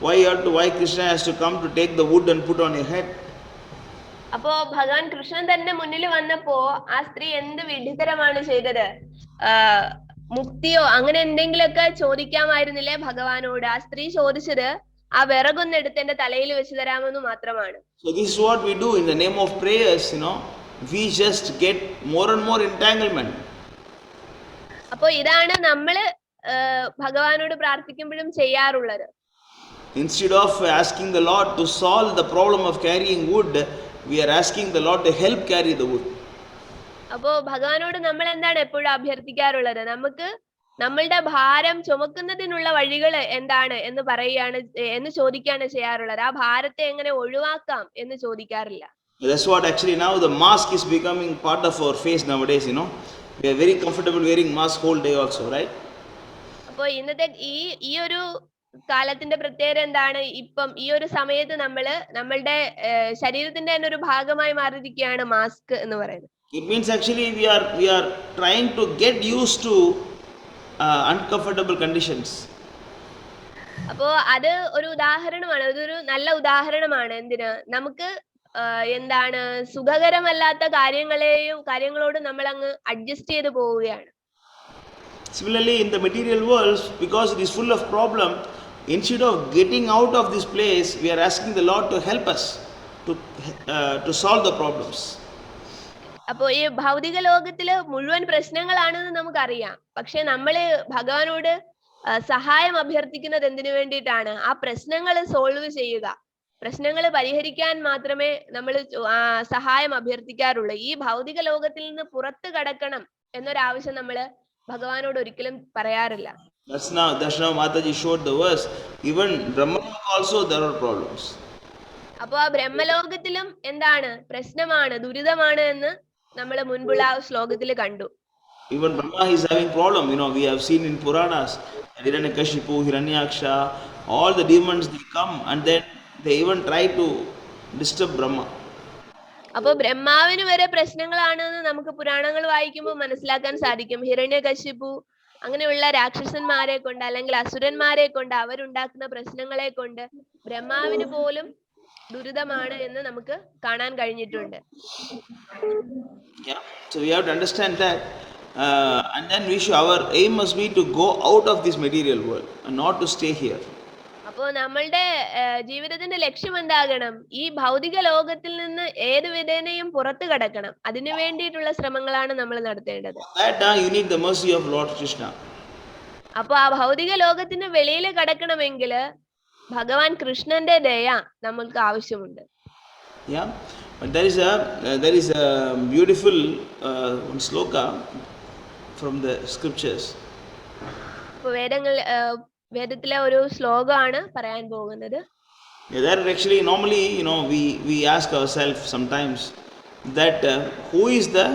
why Krishna has to come to take the wood and put on your head? അപ്പോ ഭഗവാൻ കൃഷ്ണൻ തന്നെ മുന്നിൽ വന്നപ്പോ ആ സ്ത്രീ എന്ത് വിഡ്ഢിത്തരമാണ് ചെയ്തത്? മുക്തിയോ അങ്ങനെ എന്തെങ്കിലുമൊക്കെ ചോദിക്കാമായിരുന്നില്ലേ ഭഗവാനോട്? ആ സ്ത്രീ ചോദിച്ചത് ആ വിറകൊന്ന് എടുത്ത് എന്റെ തലയിൽ വെച്ച് തരാമെന്ന് മാത്രമാണ്. So this is what we do in the name of prayers, we just get more and more entanglement. അപ്പോ ഇതാണ് നമ്മള് ഭഗവാനോട് പ്രാർത്ഥിക്കുമ്പോഴും ചെയ്യാറുള്ളത്. Instead of asking the Lord to solve the problem of carrying wood, we are asking the Lord to help carry the wood. അപ്പോ ഭഗവാനോട് നമ്മൾ എന്താണ് എപ്പോഴും അഭ്യർത്ഥിക്കാറുള്ളത്? നമുക്ക് നമ്മളുടെ ഭാരം ചുമക്കുന്നതിനുള്ള വഴികൾ എന്താണ് എന്ന് ചോദിക്കുകയാണ് ചെയ്യാറുള്ളത്. ആ ഭാരത്തെ എങ്ങനെ ഒഴിവാക്കാം എന്ന് ചോദിക്കാറില്ല. That's what actually now the mask is becoming part of our face nowadays, we are very comfortable wearing mask whole day also, right? അപ്പോ ഇന്നത്തെ ഈ ഒരു കാലത്തിന്റെ പ്രത്യേകത എന്താണ്? ഇപ്പം ഈ ഒരു സമയത്ത് നമ്മളുടെ ശരീരത്തിന്റെ തന്നെ ഒരു ഭാഗമായി മാറിയിരിക്കുകയാണ് മാസ്ക് എന്ന് പറയുന്നത്. It means actually we are trying to get used to uncomfortable conditions. അപ്പോ അത് ഒരു ഉദാഹരണമാണ്, അതൊരു നല്ല ഉദാഹരണമാണ്. എന്തിന്? നമുക്ക് എന്താണ് സുഖകരമല്ലാത്ത കാര്യങ്ങളോട് നമ്മൾ അങ്ങ് അഡ്ജസ്റ്റ് ചെയ്ത് പോവുകയാണ്. Similarly, in the material world, because it is full of problem, instead of getting out of this place, we are asking the Lord to help us to solve the problems. അപ്പോ ഈ ഭൗതിക ലോകത്തില് മുഴുവൻ പ്രശ്നങ്ങളാണെന്ന് നമുക്കറിയാം. പക്ഷെ നമ്മള് ഭഗവാനോട് സഹായം അഭ്യർത്ഥിക്കുന്നത് എന്തിനു വേണ്ടിയിട്ടാണ്? ആ പ്രശ്നങ്ങൾ സോൾവ് ചെയ്യുക. പ്രശ്നങ്ങൾ പരിഹരിക്കാൻ മാത്രമേ നമ്മൾ സഹായം അഭ്യർത്ഥിക്കാറുള്ളൂ. ഈ ഭൗതിക ലോകത്തിൽ നിന്ന് പുറത്ത് കടക്കണം എന്നൊരാവശ്യം നമ്മള് ഭഗവാനോട് ഒരിക്കലും പറയാറില്ല. That's now Mataji showed the verse. Even Brahma also there are problems. അപ്പൊ ആ ബ്രഹ്മലോകത്തിലും എന്താണ് പ്രശ്നമാണ്, ദുരിതമാണ് എന്ന് നമ്മൾ മുൻപുള്ള ആ ശ്ലോകത്തിൽ കണ്ടു. Even Brahma is having problem. We have seen in Puranas, Hiranyakashipu, Hiranyaksha, all the demons they come and then they even try to disturb Brahma. അപ്പൊ ബ്രഹ്മാവിന് വരെ പ്രശ്നങ്ങളാണെന്ന് നമുക്ക് പുരാണങ്ങൾ വായിക്കുമ്പോൾ മനസ്സിലാക്കാൻ സാധിക്കും. ഹിരണ്യകശിപു അങ്ങനെയുള്ള രാക്ഷസന്മാരെ കൊണ്ട് അല്ലെങ്കിൽ അസുരന്മാരെ കൊണ്ട് അവരുണ്ടാക്കുന്ന പ്രശ്നങ്ങളെ കൊണ്ട് ബ്രഹ്മാവിന് പോലും ദുരിതമാണ് എന്ന് നമുക്ക് കാണാൻ കഴിഞ്ഞിട്ടുണ്ട്. Yeah, so we have to understand that, and then our aim must be to go out of this material world and not to stay here. അപ്പോ നമ്മളുടെ ജീവിതത്തിന്റെ ലക്ഷ്യം എന്താകണം? ഈ ഭൗതിക ലോകത്തിൽ നിന്ന് ഏത് വിധേനയും പുറത്തു കടക്കണം. അതിനു വേണ്ടിയിട്ടുള്ള ശ്രമങ്ങളാണ് നമ്മൾ നടത്തേണ്ടത്. That you need the mercy of Lord Krishna. അപ്പൊ ആ ഭൗതിക ലോകത്തിന് വെളിയിൽ കടക്കണമെങ്കിൽ ഭഗവാൻ കൃഷ്ണന്റെ ദയ നമ്മൾക്ക് ആവശ്യമുണ്ട്. Yeah, but there is a beautiful sloka from the scriptures. വേദത്തിലെ ഒരു ശ്ലോകമാണ് പറയാൻ പോകുന്നത്. There actually normally we ask ourselves sometimes that who is the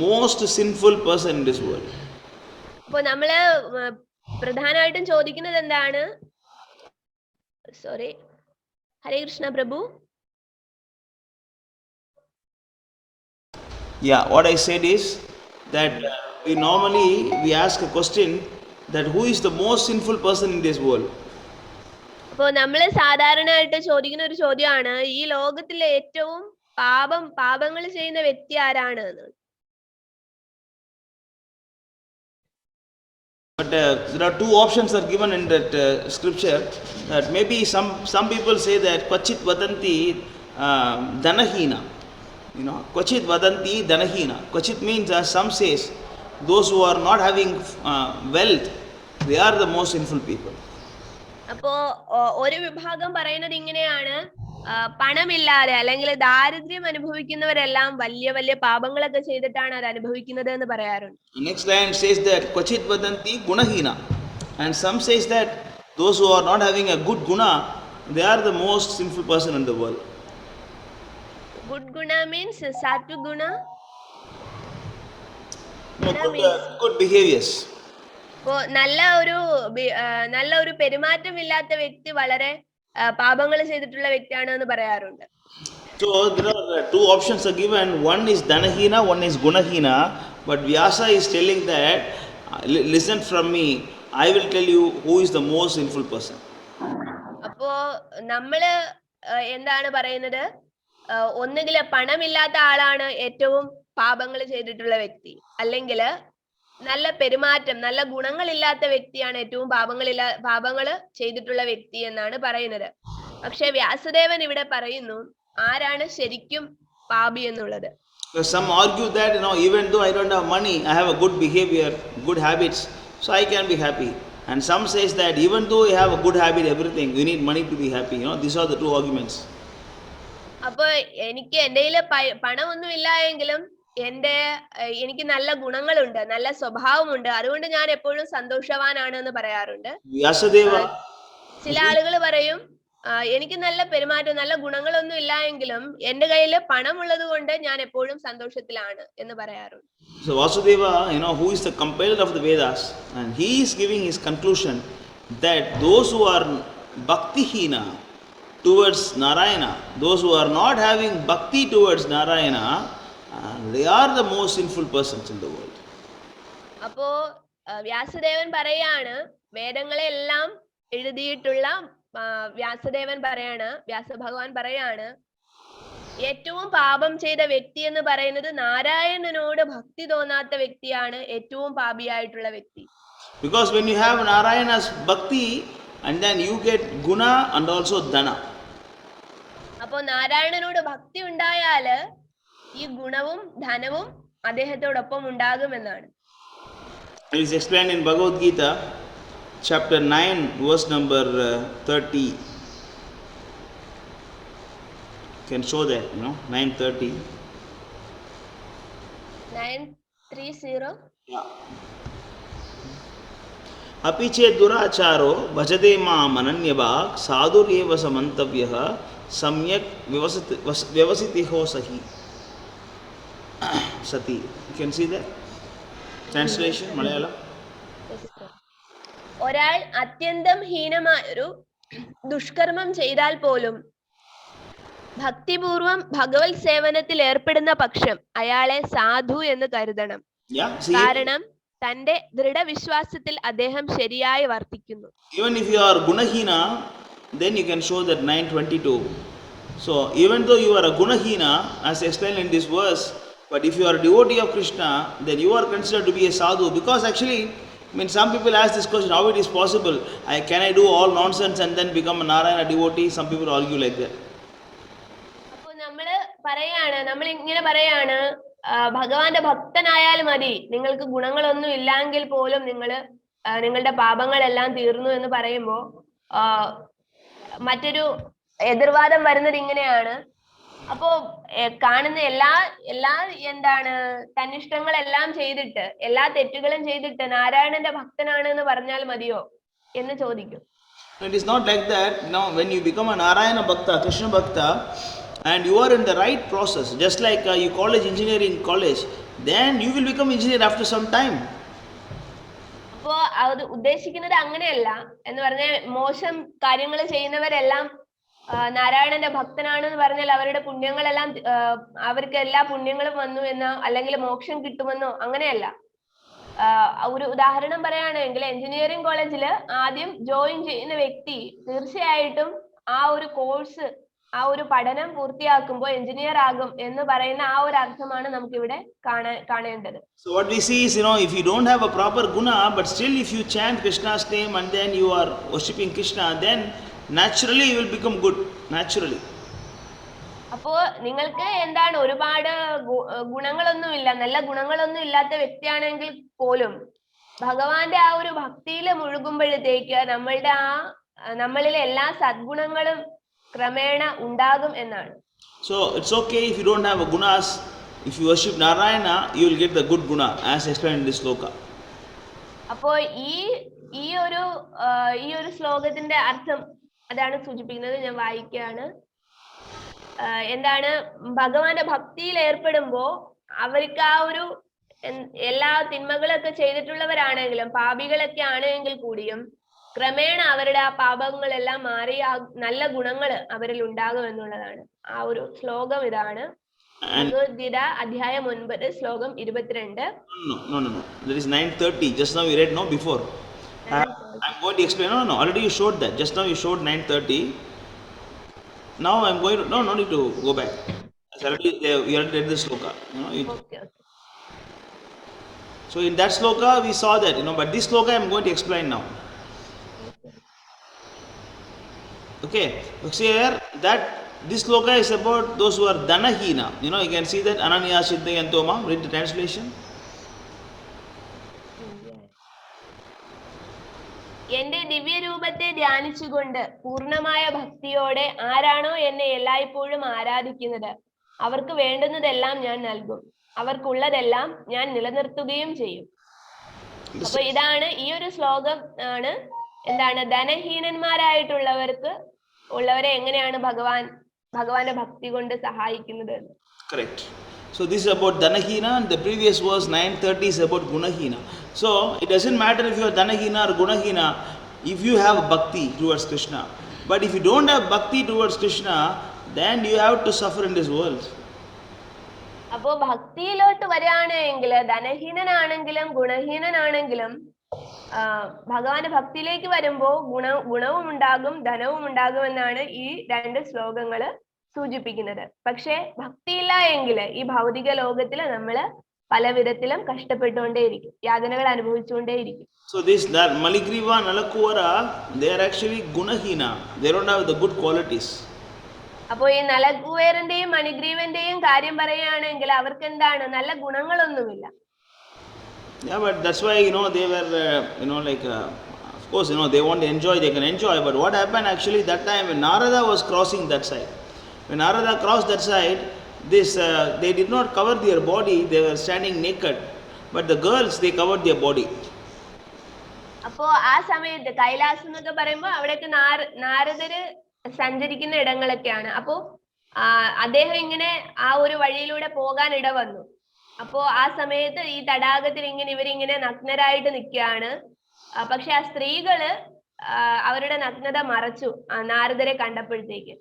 most sinful person in this world? അപ്പോൾ നമ്മള് പ്രധാനമായിട്ടും ചോദിക്കുന്നത് എന്താണ്? ഹരേ കൃഷ്ണ പ്രഭു. Yeah, what I said is that we normally ask a question that who is the most sinful person in this world? അപ്പോൾ നമ്മൾ സാധാരണയായിട്ട് ചോദിക്കുന്ന ഒരു ചോദ്യമാണ് ഈ ലോകത്തിലെ ഏറ്റവും പാപങ്ങൾ ചെയ്യുന്ന വ്യക്തി ആരാണ് എന്ന്. But there are two options are given in that scripture, that maybe some people say that Kvachit Vadanti Dhanahina. Kvachit Vadanti Dhanahina. Kvachit means, some says, those who are not having wealth, they are the most sinful people. അപ്പോ ഒരു വിഭാഗം പറയുന്നത് ഇങ്ങനെയാണ്, പണമില്ലാതെ അല്ലെങ്കിൽ ദാരിദ്ര്യം അനുഭവിക്കുന്നവരെല്ലാം വലിയ വലിയ പാപങ്ങളൊക്കെ ചെയ്തിട്ടാണ് അത് അനുഭവിക്കുന്നത് എന്ന് പറയാറുണ്ട്. Next line says that Kvachit Vadanti Gunahina, and some says that those who are not having a good guna, they are the most sinful person in the world. Good guna means Sattva guna. Good behaviors. അപ്പോൾ നല്ല ഒരു പെരുമാറ്റമില്ലാത്ത വ്യക്തി വളരെ പാപങ്ങൾ ചെയ്തിട്ടുള്ള വ്യക്തിയാണ് എന്ന് പറയാറുണ്ട്. So there are two options are given. One is Dhanahina, one is Gunahina. But Vyasa is telling that, listen from me, I will tell you who is the most sinful person. അപ്പോ നമ്മള് എന്താണ് പറയുന്നത്? ഒന്നുകിൽ പണമില്ലാത്ത ആളാണ് ഏറ്റവും പാപങ്ങൾ ചെയ്തിട്ടുള്ള വ്യക്തി, അല്ലെങ്കിൽ നല്ല പെരുമാറ്റം നല്ല ഗുണങ്ങളില്ലാത്ത വ്യക്തിയാണ് ഏറ്റവും പാപങ്ങൾ ചെയ്തിട്ടുള്ള വ്യക്തി എന്നാണ് പറയുന്നത്. പക്ഷെ വ്യാസദേവൻ ഇവിടെ പറയുന്നു ആരാണ് ശരിക്കും പാപി എന്നുള്ളത്. Some argue that even though I don't have money, I have a good behavior, good habits, so I can be happy. And some says that even though you have a good habit, everything, you need money to be happy. These are the two arguments. അപ്പൊ എനിക്ക് എൻ്റെ പണമൊന്നും ഇല്ല എങ്കിലും എനിക്ക് നല്ല ഗുണങ്ങളുണ്ട്, നല്ല സ്വഭാവമുണ്ട്, അതുകൊണ്ട് ഞാൻ എപ്പോഴും സന്തോഷവാനാണ് എന്ന് പറയാറുണ്ട്. ചില ആളുകൾ പറയും എനിക്ക് നല്ല പെരുമാറ്റം നല്ല ഗുണങ്ങളൊന്നും ഇല്ല എങ്കിലും എന്റെ കയ്യിൽ പണമുള്ളത് കൊണ്ട് ഞാൻ എപ്പോഴും സന്തോഷത്തിലാണ് എന്ന് പറയാറുണ്ട്. So Vasudeva, who is the compiler of the Vedas, and he is giving his conclusion that those who are bhakti-hina towards Narayana, those who are not having bhakti towards Narayana, they are the most sinful persons in the world. അപ്പോ വ്യാസദേവൻ പറയാണ്, വേദങ്ങളെല്ലാം എഴുതിയിട്ടുള്ള വ്യാസഭഗവാൻ പറയാണ് ഏറ്റവും പാപം ചെയ്ത വ്യക്തി എന്ന് പറയുന്നത് നാരായണനോട് ഭക്തി തോന്നാത്ത വ്യക്തിയാണ് ഏറ്റവും പാപിയായിട്ടുള്ള വ്യക്തി. Because when you have Narayana's bhakti, and then you get guna and also dhana. അപ്പോ നാരായണനോട് ഭക്തി ഉണ്ടായാല് ഈ ഗുണവും ധനവും അദ്ദേഹത്തോടൊപ്പം ഉണ്ടാകുമെന്നാണ്. It is explained in Bhagavad Gita, chapter 9, verse number 30. You can show that, 9:30. 9:30. Yeah. अपि चेत् दुराचारो भजते माम् अनन्यभाक् साधुरेव समन्तव्यः सम्यक् व्यवसितिहो सहि सति. You can see that translation Malayalam. ഒരാൾ അത്യന്തം ഹീനമായൊരു ദുഷ്കർമ്മം ചെയ്താൽ പോലും ഭക്തിപൂർവം ഭഗവത് സേവനത്തിൽ ഏർപ്പെടുന്ന പക്ഷം അയാളെ സാധു എന്ന് കരുതണം. കാരണം തന്റെ ദൃഢവിശ്വാസത്തിൽ അദ്ദേഹം ശരിയായി വർത്തിക്കുന്നു. Even if you are gunahina, then you can show that 9:22. So even though you are a gunahina, as explained in this verse, but if you are a devotee of Krishna, then you are considered to be a sadhu. Because actually, some people ask this question, how it is possible? Can I do all nonsense and then become a Narayana devotee? Some people argue like that. അപ്പോൾ നമ്മൾ ഇങ്ങനെ പറയാണ്, ഭഗവാന്റെ ഭക്തനായാൽ മതി, നിങ്ങൾക്ക് ഗുണങ്ങളൊന്നും ഇല്ലെങ്കിൽ പോലും നിങ്ങളുടെ പാപങ്ങളെല്ലാം തീർന്നു എന്ന് പറയുമ്പോൾ മറ്റൊരു എതിർവാദം വരുന്നത് ഇങ്ങനെയാണ്. അപ്പോ കാണുന്ന എല്ലാ തന്നിഷ്ടങ്ങളെല്ലാം ചെയ്തിട്ട് എല്ലാ തെറ്റുകളും ചെയ്തിട്ട് നാരായണന്റെ ഭക്തനാണ് എന്ന് പറഞ്ഞാൽ മതിയോ എന്ന് ചോദിക്കും. It is not like that. Now when you become a Narayana Bhakta, Krishna Bhakta, and you are in the right process, just like you college engineering college, then you will become engineer after some time. അപ്പോ അത് ഉദ്ദേശിക്കുന്നത് അങ്ങനെയല്ല എന്ന് പറഞ്ഞാൽ മോശം കാര്യങ്ങൾ ചെയ്യുന്നവരെല്ലാം നാരായണന്റെ ഭക്തനാണെന്ന് പറഞ്ഞാൽ അവരുടെ പുണ്യങ്ങളെല്ലാം അവർക്ക് എല്ലാ പുണ്യങ്ങളും വന്നു എന്നോ അല്ലെങ്കിൽ മോക്ഷം കിട്ടുമെന്നോ അങ്ങനെയല്ല. ഒരു ഉദാഹരണം പറയുകയാണെങ്കിൽ എഞ്ചിനീയറിംഗ് കോളേജിൽ ആദ്യം ജോയിൻ ചെയ്യുന്ന വ്യക്തി തീർച്ചയായിട്ടും ആ ഒരു കോഴ്സ് ആ ഒരു പഠനം പൂർത്തിയാക്കുമ്പോൾ എഞ്ചിനീയർ ആകും എന്ന് പറയുന്ന ആ ഒരു അർത്ഥമാണ് നമുക്ക് ഇവിടെ കാണേണ്ടത്. So what we see is, if you don't have a proper guna, but still if you chant Krishna's name and then you are worshipping Krishna, then naturally you will become good, naturally. അപ്പോ നിങ്ങൾക്ക് ഒരുപാട് ഗുണങ്ങളൊന്നുമില്ല, നല്ല ഗുണങ്ങളൊന്നും ഇല്ലാത്ത വ്യക്തിയാണെങ്കിൽ പോലും ഭഗവാന്റെ ആ ഒരു ഭക്തിയിൽ മുഴുകുമ്പോഴത്തേക്ക് നമ്മളിലെ എല്ലാ സദ്ഗുണങ്ങളും ക്രമേണ ഉണ്ടാകും എന്നാണ്. So it's okay if you don't have a gunas. If you worship Narayana, you will get the good guna as explained in this sloka. അപ്പോൾ ഈ ഒരു ശ്ലോകത്തിന്റെ അർത്ഥം അതാണ് സൂചിപ്പിക്കുന്നത്. ഞാൻ വായിക്കുകയാണ്. ഭഗവാന്റെ ഭക്തിയിൽ ഏർപ്പെടുമ്പോ അവർക്ക് ആ ഒരു എല്ലാ തിന്മകളൊക്കെ ചെയ്തിട്ടുള്ളവരാണെങ്കിലും പാപികളൊക്കെ ആണെങ്കിൽ കൂടിയും ക്രമേണ അവരുടെ ആ പാപങ്ങളെല്ലാം മാറി ആ നല്ല ഗുണങ്ങൾ അവരിൽ ഉണ്ടാകും എന്നുള്ളതാണ്. ആ ഒരു ശ്ലോകം ഇതാണ്. ഭഗവത്ഗീത അധ്യായം 9 ശ്ലോകം 22. No. That is 9:30. Just now you read before. I'm going to explain. No. Already you showed that. Just now you showed 9:30. Now I'm going to... No need to go back. You already read the sloka. Okay. So in that sloka we saw that, but this sloka I'm going to explain now. Okay. See here that this sloka is about those who are dhanahina. You can see that Ananya Siddhayantoma. Read the translation. എന്റെ ദിവ്യരൂപത്തെ ധ്യാനിച്ചുകൊണ്ട് പൂർണ്ണമായ ഭക്തിയോടെ ആരാണോ എന്നെ എല്ലായ്പ്പോഴും ആരാധിക്കുന്നത് അവർക്ക് വേണ്ടുന്നതെല്ലാം ഞാൻ നൽകും, അവർക്കുള്ളതെല്ലാം ഞാൻ നിലനിർത്തുകയും ചെയ്യും. അപ്പൊ ഇതാണ് ഈ ഒരു ശ്ലോകം ആണ് ധനഹീനന്മാരായിട്ടുള്ളവരെ എങ്ങനെയാണ് ഭഗവാന്റെ ഭക്തി കൊണ്ട് സഹായിക്കുന്നത്. Correct. So this is about Dhanahina and the previous verse 9:30 is about Gunahina. So it doesn't matter if you are Dhanahina or Gunahina if you have bhakti towards Krishna. But if you don't have bhakti towards Krishna, then you have to suffer in this world. അപ്പോ ഭക്തിയിലോട്ട് വരികയാണെങ്കിൽ ധനഹീനനാണെങ്കിലും ഗുണഹീനനാണെങ്കിലും ഭഗവാന്റെ ഭക്തിയിലേക്ക് വരുമ്പോ ഗുണവും ഉണ്ടാകും ധനവും ഉണ്ടാകും എന്നാണ് ഈ രണ്ട് ശ്ലോകങ്ങള് സൂചിപ്പിക്കുന്നത്. പക്ഷെ ഭക്തിയില്ല എങ്കിൽ ഈ ഭൗതിക ലോകത്തില് നമ്മള് പല വിധത്തിലും കഷ്ടപ്പെട്ടുകൊണ്ടേയിരിക്കും, യാതനകൾ അനുഭവിച്ചുകൊണ്ടേയിരിക്കും. So this Maligriva, Nalakuvara, they are actually Gunahina. They don't have the good qualities. അപ്പോ ഈ നലകുവേരന്റെയും മണിഗ്രീവന്റെയും കാര്യം പറയുകയാണെങ്കിൽ അവർക്ക് എന്താണ് നല്ല ഗുണങ്ങളൊന്നുമില്ല. Yeah, but that's why they were of course they want to enjoy, they can enjoy, but what happened actually that time when Narada was crossing that side, when Narada crossed that side, they did not cover their body, they were standing naked, but the girls, they covered their body. അപ്പോ ആ സമയത്ത് കൈലാസം എന്നൊക്കെ പറയുമ്പോ അവിടേക്ക് നാരദര് സഞ്ചരിക്കുന്ന ഇടങ്ങളൊക്കെയാണ്. അപ്പോ അദ്ദേഹം ഇങ്ങനെ ആ ഒരു വഴിയിലൂടെ പോകാൻ ഇട വന്നു. അപ്പോ ആ സമയത്ത് ഈ തടാകത്തിൽ ഇവരിങ്ങനെ നഗ്നരായിട്ട് നിൽക്കുകയാണ്. പക്ഷെ ആ സ്ത്രീകള് അവരുടെ നഗ്നത മറച്ചു നാരദരെ കണ്ടപ്പോഴത്തേക്ക്.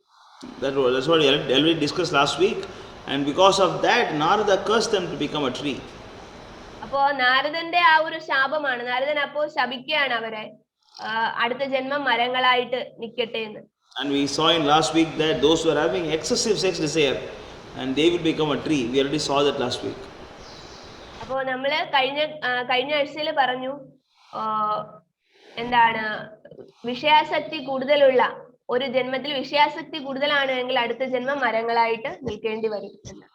That's what we discussed last week, and because of that Narada cursed them to become a tree. അപ്പോ നാരദന്റെ ആ ഒരു ശാപമാണ്. നാരദൻ അപ്പോ ശപിക്കുകയാണ് അവരെ, അടുത്ത ജന്മം മരങ്ങളായിട്ട് നിൽക്കട്ടെ എന്ന്. And we saw in last week that those who are having excessive sex desire, and they will become a tree. We already saw that last week. അപ്പോ നമ്മള് കഴിഞ്ഞ ആഴ്ചയിൽ പറഞ്ഞു, എന്താണ് വിഷയാസക്തി കൂടുതലുള്ള ഒരു ജന്മത്തിൽ വിഷയാസക്തി കൂടുതലാണ് എങ്കിൽ അടുത്ത ജന്മം മരങ്ങളായിട്ട് നിൽക്കേണ്ടി വരും എന്ന്.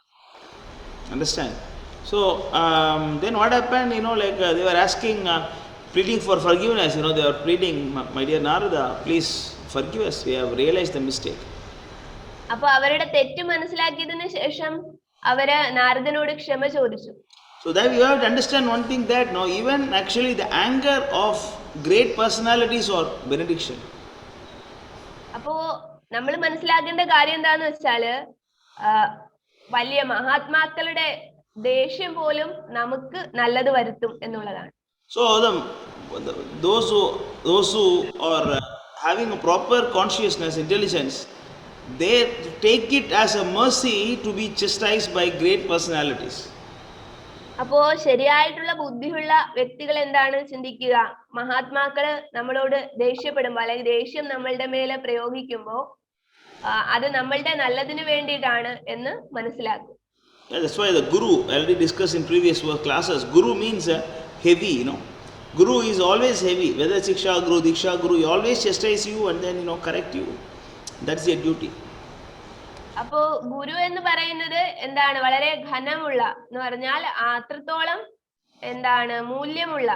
Understand? So then what happened, they were asking, pleading for forgiveness, they were pleading, my dear Narada, please forgive us, we have realized the mistake. അപ്പോൾ അവരുടെ തെറ്റ് മനസ്സിലാക്കിയതിനു ശേഷം അവര് നാരദനോട് ക്ഷമ ചോദിച്ചു. So that you have to understand one thing, that even actually the anger of great personalities or benediction. അപ്പോ നമ്മൾ മനസ്സിലാക്കേണ്ട കാര്യം എന്താന്ന് വെച്ചാല് വലിയ മഹാത്മാക്കളുടെ ദേഷ്യം പോലും നമുക്ക് നല്ലത് വരുത്തും എന്നുള്ളതാണ്. So those who are having a proper consciousness, intelligence, they take it as a mercy to be chastised by great personalities. അപ്പോ ശരിയായിട്ടുള്ള ബുദ്ധിയുള്ള വ്യക്തികൾ എന്താണ് ചിന്തിക്കുക, മഹാത്മാക്കള് നമ്മളോട് ദേഷ്യപ്പെടുമ്പോ അല്ലെങ്കിൽ ദേഷ്യം നമ്മളുടെ മേലെ പ്രയോഗിക്കുമ്പോ അത് നമ്മളുടെ നല്ലതിന് വേണ്ടിയിട്ടാണ് എന്ന് മനസ്സിലാക്കും. Yeah, that's why the guru, already discussed in previous classes, guru means heavy, Guru is always heavy, whether Siksha Guru, Diksha Guru, he always chastise you and then correct you. That's their duty. അപ്പോ ഗുരു എന്ന് പറയുന്നത് എന്താണ്, വളരെ ഘനമുള്ള എന്ന് പറഞ്ഞാൽ അത്രത്തോളം എന്താണ് മൂല്യമുള്ള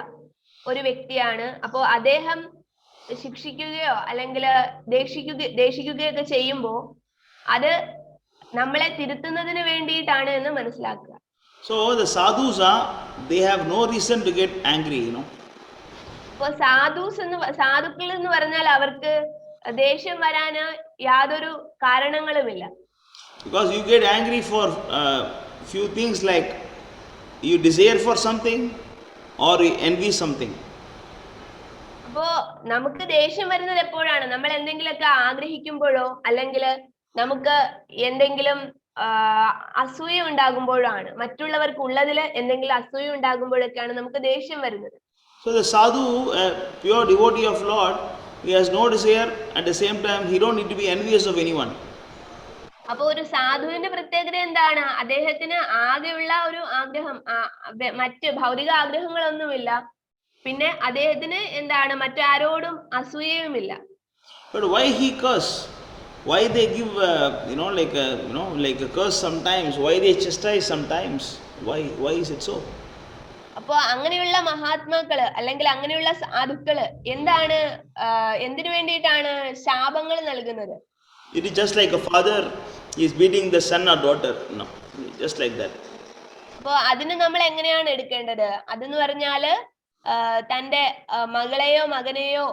ഒരു വ്യക്തിയാണ്. അപ്പോ അദ്ദേഹം ശിക്ഷിക്കുകയോ അല്ലെങ്കിൽ ദേഷിക്കുകയൊക്കെ ചെയ്യുമ്പോ അത് നമ്മളെ തിരുത്തുന്നതിന് വേണ്ടിയിട്ടാണ് എന്ന് മനസ്സിലാക്കുക. So the sadhus they have no reason to get angry, അപ്പോ സാധുക്കൾ എന്ന് പറഞ്ഞാൽ അവർക്ക് ദേഷ്യം വരാന് യാതൊരു കാരണങ്ങളുമില്ല. Because you get angry for few things, like you desire for something or you envy something. അപ്പോ നമുക്ക് ദേഷ്യം വരുന്നത് എപ്പോഴാണ്, നമ്മൾ എന്തെങ്കിലുമൊക്കെ ആഗ്രഹിക്കുമ്പോഴോ അല്ലെങ്കിൽ നമുക്ക് എന്തെങ്കിലും അസൂയ ഉണ്ടാകുമ്പോഴാണ്, മറ്റുള്ളവർക്ക് ഉള്ളതിൽ എന്തെങ്കിലും അസൂയ ഉണ്ടാകുമ്പോഴൊക്കെയാണ് നമുക്ക് ദേഷ്യം വരുന്നത്. So the sadhu, a pure devotee of Lord, he has no desire, at the same time he don't need to be envious of anyone. അപ്പൊ ഒരു സാധുവിന്റെ പ്രത്യേകത എന്താണ്, അദ്ദേഹത്തിന് ആകെയുള്ള ഒരു ആഗ്രഹം മറ്റ് ഭൗതിക ആഗ്രഹങ്ങളൊന്നുമില്ല, പിന്നെ അദ്ദേഹത്തിന് എന്താണ് മറ്റാരോടും അസൂയയുമില്ല. But why he curse? Why they give like a curse sometimes? Why they chastise sometimes? Why is it so? അപ്പൊ അങ്ങനെയുള്ള മഹാത്മാക്കള് അല്ലെങ്കിൽ അങ്ങനെയുള്ള സാധുക്കള് എന്തിനു വേണ്ടിയിട്ടാണ് ശാപങ്ങൾ നൽകുന്നത്? It is just like a father is beating the son or daughter, just like that. അപ്പൊ അതിന് നമ്മൾ എങ്ങനെയാണ് എടുക്കേണ്ടത്? അതെന്ന് പറഞ്ഞാല് തന്റെ മകളെയോ മകനെയോ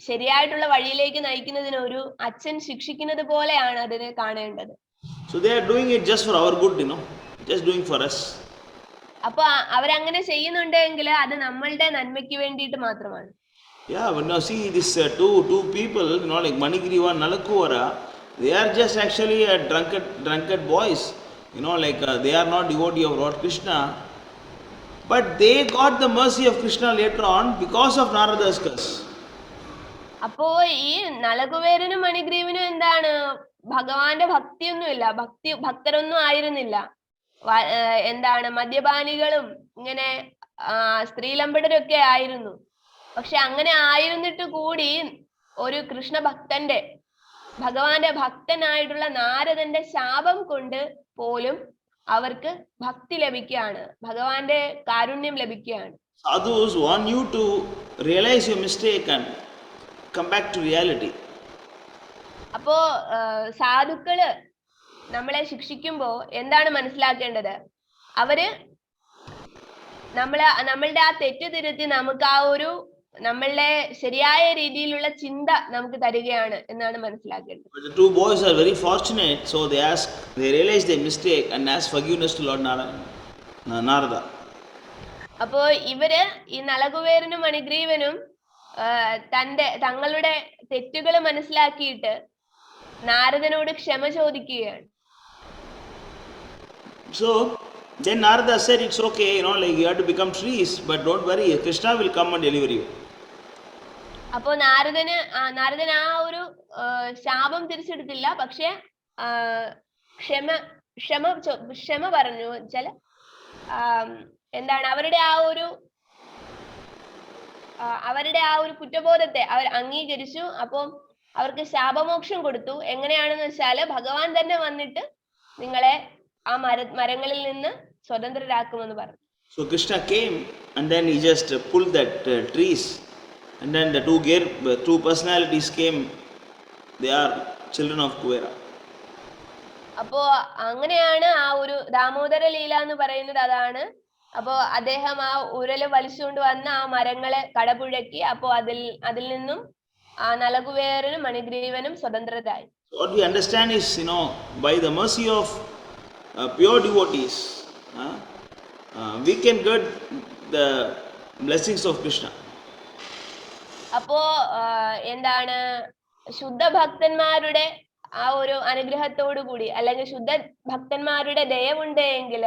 ശരിയായിട്ടുള്ള വഴിയിലേക്ക് നയിക്കുന്നതിന് ഒരു അച്ഛൻ ശിക്ഷിക്കുന്നത് പോലെയാണ് അതിനെ കാണേണ്ടത്. So they are doing it just for our good, just doing for us. അപ്പൊ അവരങ്ങനെ ചെയ്യുന്നുണ്ടെങ്കിൽ അത് നമ്മളുടെ നന്മയ്ക്ക് വേണ്ടിയിട്ട് മാത്രമാണ്. Yeah, when you see this two people, like Manigriva and Nalakuvara, they are just actually drunkard boys, they are not devotee of Lord Krishna, but they got the mercy of Krishna later on because of Narada's curse. അപ്പോ ഈ നലകുവേരനും മണിഗ്രീവനും എന്താണ്, ഭഗവാന്റെ ഭക്തിയൊന്നുമില്ല, ഭക്തരൊന്നും ആയിരുന്നില്ല, എന്താണ് മദ്യപാനികളും ഇങ്ങനെ സ്ത്രീലമ്പടരൊക്കെ ആയിരുന്നു. പക്ഷെ അങ്ങനെ ആയിരുന്നിട്ട് കൂടി ഒരു കൃഷ്ണ ഭക്തന്റെ ഭഗവാന്റെ ഭക്തനായിട്ടുള്ള നാരദന്റെ ശാപം കൊണ്ട് പോലും അവർക്ക് ഭക്തി ലഭിക്കുകയാണ്, ഭഗവാന്റെ കാരുണ്യം ലഭിക്കുകയാണ്. Sadhus want you to realize your mistake and come back to reality. അപ്പോ സാധുക്കള് നമ്മളെ ശിക്ഷിക്കുമ്പോ എന്താണ് മനസ്സിലാക്കേണ്ടത്? അവര് നമ്മളുടെ ആ തെറ്റ് തിരുത്തി നമുക്ക് ആ ഒരു നമ്മളുടെ ശരിയായ രീതിയിലുള്ള ചിന്ത നമുക്ക് തരികയാണ് എന്നാണ് മനസ്സിലാക്കേണ്ടത്. But the two boys are very fortunate, so they realize their mistake and ask forgiveness to Lord Narada. അപ്പോ ഇവര് ഈ നളകുവേരനും മണിഗ്രീവനും തങ്ങളുടെ തെറ്റുകൾ മനസ്സിലാക്കിയിട്ട് നാരദനോട് ക്ഷമ ചോദിക്കുകയാണ്. So then Narada said, it's okay, like you have to become trees, but don't worry, Krishna will come and deliver you. അപ്പോ നാരദൻ ആ ഒരു ശാപം തിരിച്ചെടുത്തില്ല, പക്ഷെ ക്ഷമ പറഞ്ഞു വെച്ചാല് എന്താണ് അവരുടെ ആ ഒരു കുറ്റബോധത്തെ അവർ അംഗീകരിച്ചു. അപ്പം അവർക്ക് ശാപമോക്ഷം കൊടുത്തു. എങ്ങനെയാണെന്ന് വെച്ചാല് ഭഗവാൻ തന്നെ വന്നിട്ട് നിങ്ങളെ ആ മരങ്ങളിൽ നിന്ന് സ്വതന്ത്രരാക്കുമെന്ന് പറഞ്ഞു. So Krishna came and then he just pulled that trees, and then the two personalities came. They are children of Kuvera. അപ്പോ അങ്ങനെയാണ് ആ ഒരു ദാമോദര ലീല എന്ന് പറയുന്നത് അതാണ്. അപ്പോ അദ്ദേഹം ആ ഉരല് വലിച്ചുകൊണ്ട് വന്ന ആ മരങ്ങളെ കടപുഴക്കി. അപ്പോ അതിൽ നിന്നും ആ നളകുവേരനും മണിഗ്രീവനും സ്വതന്ത്രരായി. What we understand is, by the mercy of pure devotees, we can get the blessings of Krishna. അപ്പോ എന്താണ് ശുദ്ധ ഭക്തന്മാരുടെ ആ ഒരു അനുഗ്രഹത്തോടു കൂടി അല്ലെങ്കിൽ ശുദ്ധ ഭക്തന്മാരുടെ ദയവുണ്ട് എങ്കിൽ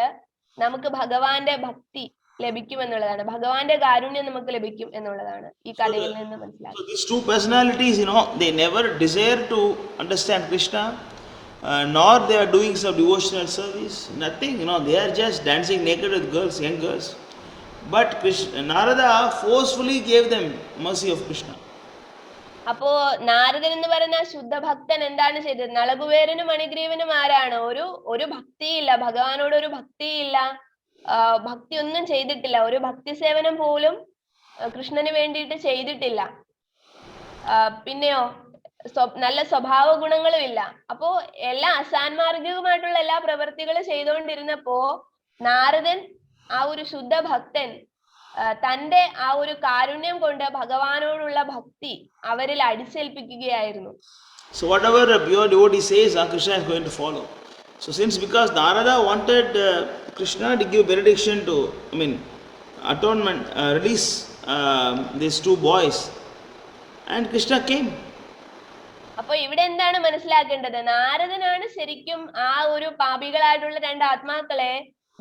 നമുക്ക് ഭഗവാന്റെ ഭക്തി ലഭിക്കുമെന്നുള്ളതാണ്, ഭഗവാന്റെ കാരുണ്യം നമുക്ക് ലഭിക്കും എന്നുള്ളതാണ് ഈ കഥയിൽ നിന്ന് മനസ്സിലാക്കുന്നത്. So these two personalities, they never desire to understand Krishna, nor they are doing some devotional service, nothing, they are just dancing naked with girls, young girls. But Narada forcefully gave them mercy of Krishna. അപ്പോ നാരദൻ എന്ന് പറയുന്ന ശുദ്ധ ഭക്തൻ എന്താണ് ചെയ്തത്? നളകുവേരനും മണിഗ്രീവനും ആരാണ്? ഒരു ഭക്തിയില്ല, ഭഗവാനോട് ഒരു ഭക്തിയില്ല, ഭക്തി ഒന്നും ചെയ്തിട്ടില്ല, ഒരു ഭക്തി സേവനം പോലും കൃഷ്ണന് വേണ്ടിയിട്ട് ചെയ്തിട്ടില്ല. പിന്നെയോ നല്ല സ്വഭാവ ഗുണങ്ങളും ഇല്ല. അപ്പോ എല്ലാ അസാൻമാർഗികമായിട്ടുള്ള എല്ലാ പ്രവൃത്തികളും ചെയ്തുകൊണ്ടിരുന്നപ്പോ നാരദൻ ആ ഒരു ശുദ്ധ ഭക്തൻ തന്റെ ആ ഒരു കാരുണ്യം കൊണ്ട് ഭഗവാനോടുള്ള ഭക്തി അവരിൽ അടിച്ചേൽപ്പിക്കുകയായിരുന്നു. So whatever a pure devotee says, Krishna is going to follow. So because Narada wanted Krishna to give benediction to, atonement, release these two boys, and Krishna came. അപ്പൊ ഇവിടെ എന്താണ് മനസ്സിലാക്കേണ്ടത്? നാരദനാണ് ശരിക്കും ആ ഒരു പാപികളായിട്ടുള്ള രണ്ട് ആത്മാക്കളെ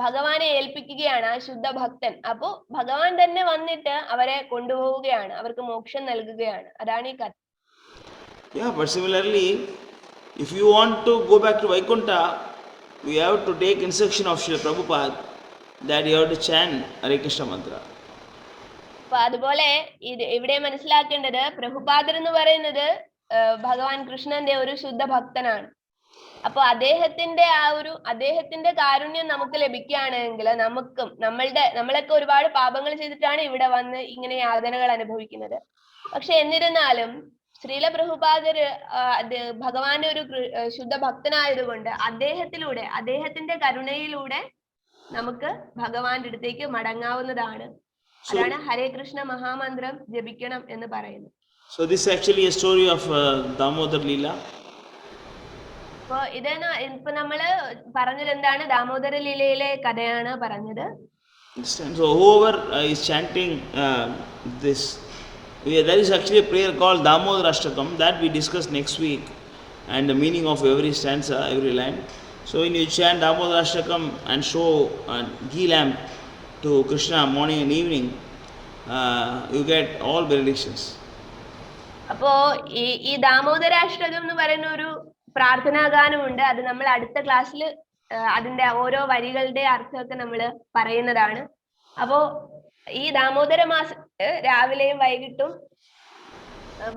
ഭഗവാനെ ഏൽപ്പിക്കുകയാണ്, ആ ശുദ്ധ ഭക്തൻ. അപ്പോ ഭഗവാൻ തന്നെ വന്നിട്ട് അവരെ കൊണ്ടുപോവുകയാണ്, അവർക്ക് മോക്ഷം നൽകുകയാണ്. അതാണ് ഈ കഥ. Yeah, but similarly, if you want to go back to Vaikuntha, we have to take instruction of Srila Prabhupada that you have to chant Hare Krishna mantra. അപ്പൊ അതുപോലെ ഇവിടെ മനസ്സിലാക്കേണ്ടത് പ്രഭുപാദർ എന്ന് പറയുന്നത് ഭഗവാൻ കൃഷ്ണന്റെ ഒരു ശുദ്ധ ഭക്തനാണ്. അപ്പൊ അദ്ദേഹത്തിന്റെ കാരുണ്യം നമുക്ക് ലഭിക്കുകയാണെങ്കിൽ നമ്മളൊക്കെ ഒരുപാട് പാപങ്ങൾ ചെയ്തിട്ടാണ് ഇവിടെ വന്ന് ഇങ്ങനെ യാതനകൾ അനുഭവിക്കുന്നത്. പക്ഷെ എന്നിരുന്നാലും ശ്രീല പ്രഭുപാദര് ഭഗവാന്റെ ഒരു ശുദ്ധ ഭക്തനായതുകൊണ്ട് അദ്ദേഹത്തിന്റെ കരുണയിലൂടെ നമുക്ക് ഭഗവാന്റെ അടുത്തേക്ക് മടങ്ങാവുന്നതാണ്. അതാണ് ഹരേ കൃഷ്ണ മഹാമന്ത്രം ജപിക്കണം എന്ന് പറയുന്നത്. So this is actually a story of Damodar Leela. അപ്പൊ ഇപ്പൊ നമ്മള് പറഞ്ഞത് എന്താണ്? ദാമോദര ലീലയിലെ കഥയാണ് പറഞ്ഞത്. So whoever is chanting this, there is actually a prayer called Damodar Ashtakam that we discuss next week, and the meaning of every stanza, every line. So when you chant Damodar Ashtakam and show ghee lamp to Krishna morning and evening, you get all benedictions. അപ്പോ ഈ ദാമോദരാഷ്ടകം എന്ന് പറയുന്ന ഒരു പ്രാർത്ഥനാഗാനമുണ്ട്. അത് നമ്മൾ അടുത്ത ക്ലാസ്സിൽ അതിന്റെ ഓരോ വരികളുടെ അർത്ഥമൊക്കെ നമ്മൾ പറയുന്നതാണ്. അപ്പോ ഈ ദാമോദര മാസം രാവിലെയും വൈകിട്ടും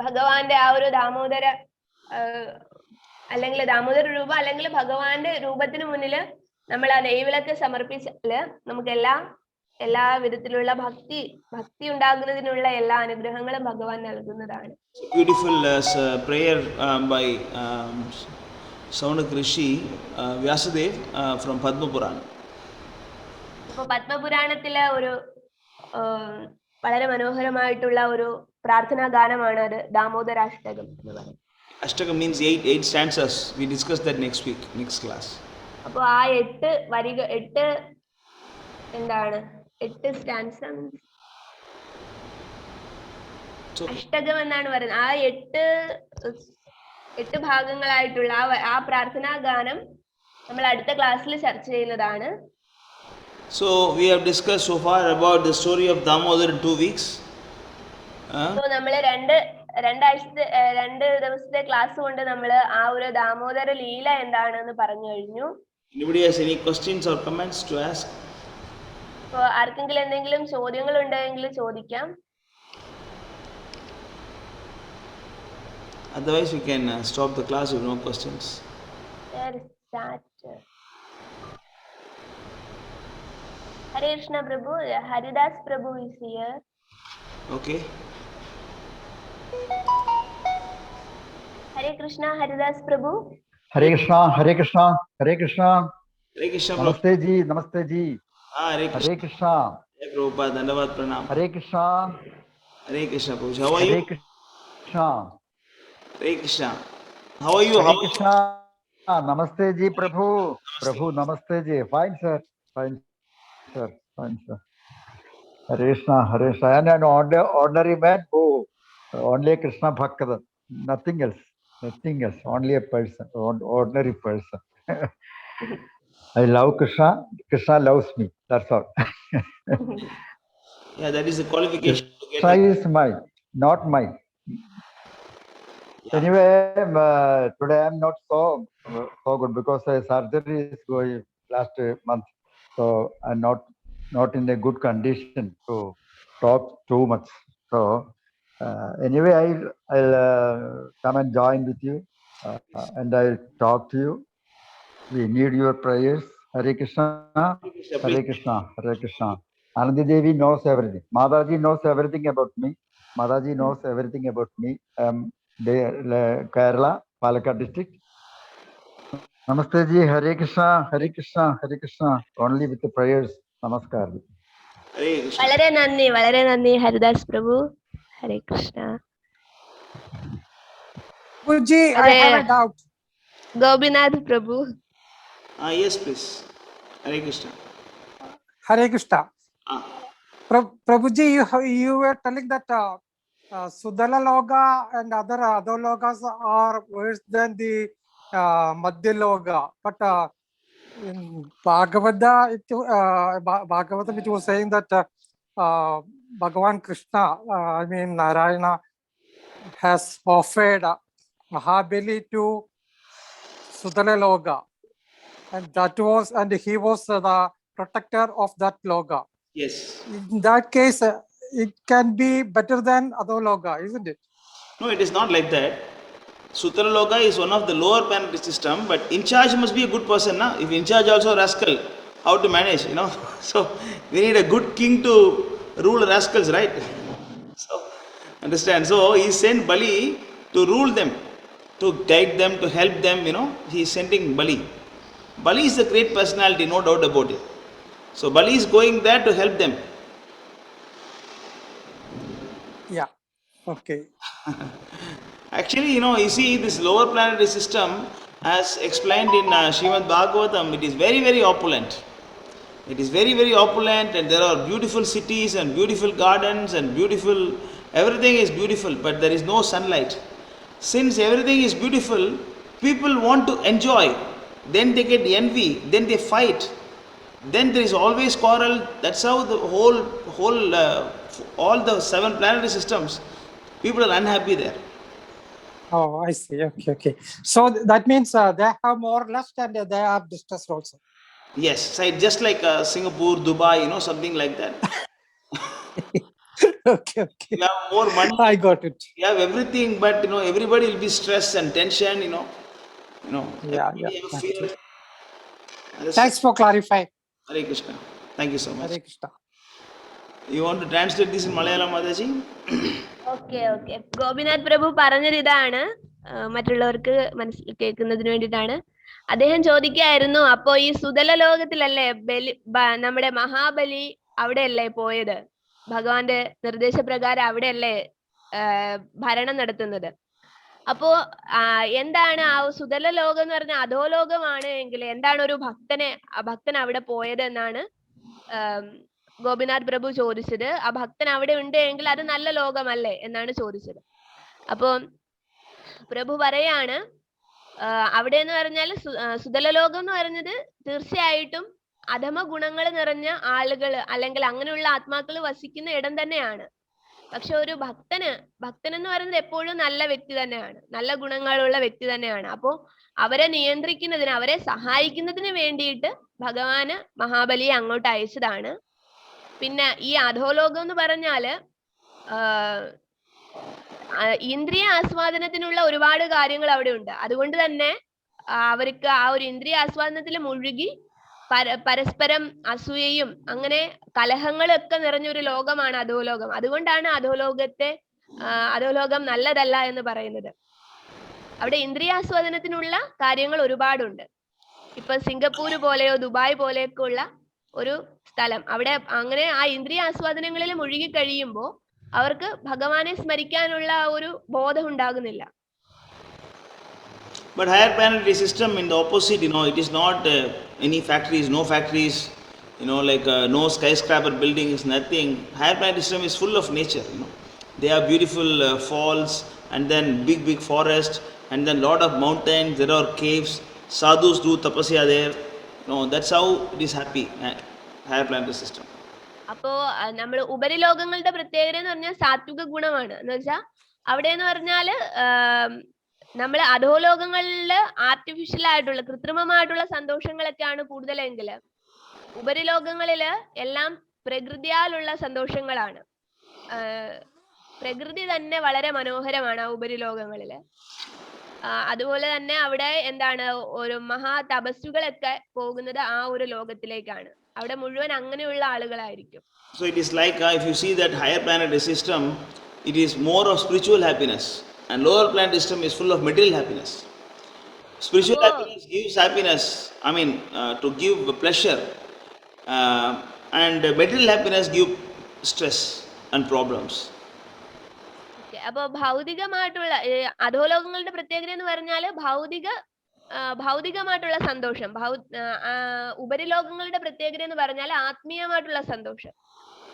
ഭഗവാന്റെ ആ ഒരു ദാമോദര അല്ലെങ്കിൽ ദാമോദര രൂപം അല്ലെങ്കിൽ ഭഗവാന്റെ രൂപത്തിന് മുന്നിൽ നമ്മൾ ആ നെയ്വിളക്ക് സമർപ്പിച്ചാല് നമുക്ക് എല്ലാ വിധത്തിലുള്ള ഭക്തി ഉണ്ടാകുന്നതിനുള്ള എല്ലാ അനുഗ്രഹങ്ങളും ഭഗവാൻ നൽകുന്നതാണ്. Beautiful prayer by Saunak Rishi Vyasadev from Padma Purana. അപ്പൊ പത്മപുരാണത്തിലെ ഒരു വളരെ മനോഹരമായിട്ടുള്ള ഒരു പ്രാർത്ഥനാ ഗാനമാണ് അത് ദാമോദരാഷ്ടകം എന്ന് പറയുന്നത്. Ashtaka means eight stanzas. We discuss that next class. അപ്പോൾ ആ 8 വരികൾ 8 എന്താണ് 8 സ്റ്റാൻസ അഷ്ടകം എന്നാണ് പറയുന്നത്. ആ 8 ഭാഗങ്ങളായിട്ടുള്ള ആ പ്രാർത്ഥനാ ഗാനം നമ്മൾ അടുത്ത ക്ലാസ്സിൽ ചർച്ച ചെയ്യുന്നതാണ്. So we have discussed so far about the story of Damodar in 2 weeks. So നമ്മൾ രണ്ട് ദിവസത്തെ ക്ലാസ് കൊണ്ട് നമ്മൾ ആ ഒരു ദാമോദര ലീല എന്താണെന്ന് പറഞ്ഞു കഴിഞ്ഞു. Anybody has any questions or comments to ask? So ആർക്കെങ്കിലും എന്തെങ്കിലും ചോദ്യങ്ങൾ ഉണ്ടെങ്കിൽ ചോദിക്കാം. Otherwise we can stop the class with no questions. Hare Krishna Prabhu, Haridas Prabhu is here. Okay. Hare Krishna, Haridas Prabhu. Hare Krishna, Hare Krishna, Hare Krishna. Hare Krishna. Namaste ji, Namaste ji. Hare Krishna. Hare Krishna. Jai Prabhupada, Dandavad Pranam. Hare Krishna. Hare Krishna Prabhu. How are you? Hare Krishna. Hare Krishna. How are you? Hare Krishna. Namaste ji, Prabhu. Prabhu, Namaste ji. Fine, sir. Fine, sir. Fine, sir. Hare Krishna, Hare Krishna. I am an ordinary man who only a Krishna Bhakta. Nothing else. Nothing else. Only a person. Ordinary person. I love Krishna. Krishna loves me. That's all. Yeah, that is the qualification to get. Krishna is mine, not mine. Yeah. Anyway, today I'm not so good because surgery is going last month, so I'm not in a good condition to talk too much. So anyway, I'll come and join with you, and I'll talk to you. We need your prayers. Hare Krishna, Hare Krishna, Hare Krishna. Anandi Devi knows everything. Mataji knows everything about me. Mataji knows everything about me. Kerala, Palakkad district. Namaste ji, Hare Krishna, Hare Krishna, Hare Krishna. Only with the prayers. Namaskar. Hare Krishna. വളരെ നന്ദി Haridas Prabhu. Hare Krishna. Prabhuji, I have a doubt. Gopinath Prabhu. Yes, please. Hare Krishna. Hare Krishna. Ah. Prabhuji, you were telling that Sudala Loga and other Adologas are worse than the Madhya Loga. But in Bhagavatam, it was saying that Bhagavan Krishna, Narayana, has offered Mahabali to Sudala Loga. And he was the protector of that Loga. Yes. In that case, it can be better than Adologa, isn't it? No, it is not like that. Sutraloka is one of the lower planetary system, but in charge must be a good person, na? If in charge also rascal, how to manage, you know? So we need a good king to rule rascals, right? So understand? So he sent Bali to rule them, to guide them, to help them, you know? He is sending Bali. Bali is a great personality, no doubt about it. So Bali is going there to help them. Yeah. Okay. Actually, you know, you see this lower planetary system, as explained in Srimad Bhagavatam, it is very, very opulent. It is very, very opulent, and there are beautiful cities and beautiful gardens and beautiful, everything is beautiful, but there is no sunlight. Since everything is beautiful, people want to enjoy. Then they get envy, then they fight. Then there is always quarrel. That's how the all the 7 planetary systems, people are unhappy there. Oh, I see. Okay. So that means they have more lust and they have distress also. Yes, so just like Singapore, Dubai, you know, something like that. Okay, okay. You have more money, I got it. you have everything, but everybody will be stressed and tension. Yeah, Everybody yeah. have fear. Okay. That's- Thanks for clarifying. Hare Krishna. Thank you so much. Hare Krishna. You want to translate this in Malayalam, Mataji? Okay okay Gopinath Prabhu പറഞ്ഞത് ഇതാണ്, മറ്റുള്ളവർക്ക് കേൾക്കുന്നതിന് വേണ്ടിയിട്ടാണ്. അദ്ദേഹം ചോദിക്കായിരുന്നു, അപ്പോ ഈ സുതല ലോകത്തിലല്ലേ നമ്മുടെ മഹാബലി അവിടെയല്ലേ പോയത്? ഭഗവാന്റെ നിർദ്ദേശപ്രകാരം അവിടെയല്ലേ ഭരണം നടത്തുന്നത്? അപ്പോ എന്താണ് ആ സുതല ലോകം എന്ന് പറഞ്ഞ അധോലോകമാണ് എങ്കിൽ എന്താണ് ഒരു ഭക്തൻ അവിടെ പോയത് എന്നാണ് ഗോപിനാഥ് പ്രഭു ചോദിച്ചത്. ആ ഭക്തൻ അവിടെ ഉണ്ട് എങ്കിൽ അത് നല്ല ലോകമല്ലേ എന്നാണ് ചോദിച്ചത്. അപ്പോ പ്രഭു പറയാണ്, അവിടെ എന്ന് പറഞ്ഞാൽ സുതല ലോകം എന്ന് പറഞ്ഞത് തീർച്ചയായിട്ടും അധമ ഗുണങ്ങൾ നിറഞ്ഞ ആളുകൾ അല്ലെങ്കിൽ അങ്ങനെയുള്ള ആത്മാക്കൾ വസിക്കുന്ന ഇടം തന്നെയാണ്. പക്ഷെ ഒരു ഭക്തൻ എന്ന് പറയുന്നത് എപ്പോഴും നല്ല വ്യക്തി തന്നെയാണ്, നല്ല ഗുണങ്ങളുള്ള വ്യക്തി തന്നെയാണ്. അപ്പോ അവരെ നിയന്ത്രിക്കുന്നതിന്, അവരെ സഹായിക്കുന്നതിന് വേണ്ടിയിട്ട് ഭഗവാന് മഹാബലിയെ അങ്ങോട്ട് അയച്ചതാണ്. പിന്നെ ഈ അധോലോകം എന്ന് പറഞ്ഞാല് ഇന്ദ്രിയ ആസ്വാദനത്തിനുള്ള ഒരുപാട് കാര്യങ്ങൾ അവിടെ ഉണ്ട്. അതുകൊണ്ട് തന്നെ അവർക്ക് ആ ഒരു ഇന്ദ്രിയ ആസ്വാദനത്തിൽ മുഴുകി പരസ്പരം അസൂയയും അങ്ങനെ കലഹങ്ങളൊക്കെ നിറഞ്ഞൊരു ലോകമാണ് അധോലോകം. അതുകൊണ്ടാണ് അധോലോകം നല്ലതല്ല എന്ന് പറയുന്നത്. അവിടെ ഇന്ദ്രിയാസ്വാദനത്തിനുള്ള കാര്യങ്ങൾ ഒരുപാടുണ്ട്. ഇപ്പൊ സിംഗപ്പൂർ പോലെയോ ദുബായ് പോലെയൊക്കെ ഉള്ള ഒരു സ്ഥലം, അവിടെ അങ്ങനെ ആ ഇന്ദ്രിയ ആസ്വാദനങ്ങളിൽ മുഴുകി കഴിയുമ്പോൾ അവർക്ക് ഭഗവാനെ സ്മരിക്കാനുള്ള ഒരു ബോധം ഉണ്ടാകുന്നില്ല. But higher planetary system in the opposite, it is not any factories, no factories, like no skyscraper buildings, nothing. Higher planetary system is full of nature, They have beautiful falls and then big forest and then lot of mountains, there are caves, sadhus do tapasya there. That's how it is happy, higher planetary system. അപ്പോ നമ്മൾ ഉപരിലോകങ്ങളുടെ പ്രത്യേകത എന്ന് പറഞ്ഞാൽ സാത്വിക ഗുണമാണ്. എന്ന് വെച്ചാൽ അവിടെ എന്ന് പറഞ്ഞാല് നമ്മൾ അധോലോകങ്ങളില് ആർട്ടിഫിഷ്യൽ ആയിട്ടുള്ള കൃത്രിമമായിട്ടുള്ള സന്തോഷങ്ങളൊക്കെയാണ് കൂടുതലെങ്കിൽ ഉപരിലോകങ്ങളില് എല്ലാം പ്രകൃതിയാലുള്ള സന്തോഷങ്ങളാണ്. പ്രകൃതി തന്നെ വളരെ മനോഹരമാണ് ആ ഉപരിലോകങ്ങളില്. അതുപോലെ തന്നെ അവിടെ എന്താണ് ഒരു മഹാ തപസ്സുകളൊക്കെ പോകുന്നത് ആ ഒരു ലോകത്തിലേക്കാണ്. അവിടെ മുഴുവൻ അങ്ങനെയുള്ള ആളുകളായിരിക്കും. So it is like if you see that higher planetary system, it is more of spiritual happiness, and lower planetary system is full of material happiness. Spiritual happiness gives happiness, to give pleasure, and material happiness gives stress and problems. അപ്പൊ ഭൗതികമായിട്ടുള്ള അധോലോകങ്ങളുടെ പ്രത്യേകത എന്ന് പറഞ്ഞാല് ഭൗതികമായിട്ടുള്ള സന്തോഷം. ഉപരിലോകങ്ങളുടെ പ്രത്യേകത എന്ന് പറഞ്ഞാൽ ആത്മീയമായിട്ടുള്ള സന്തോഷം.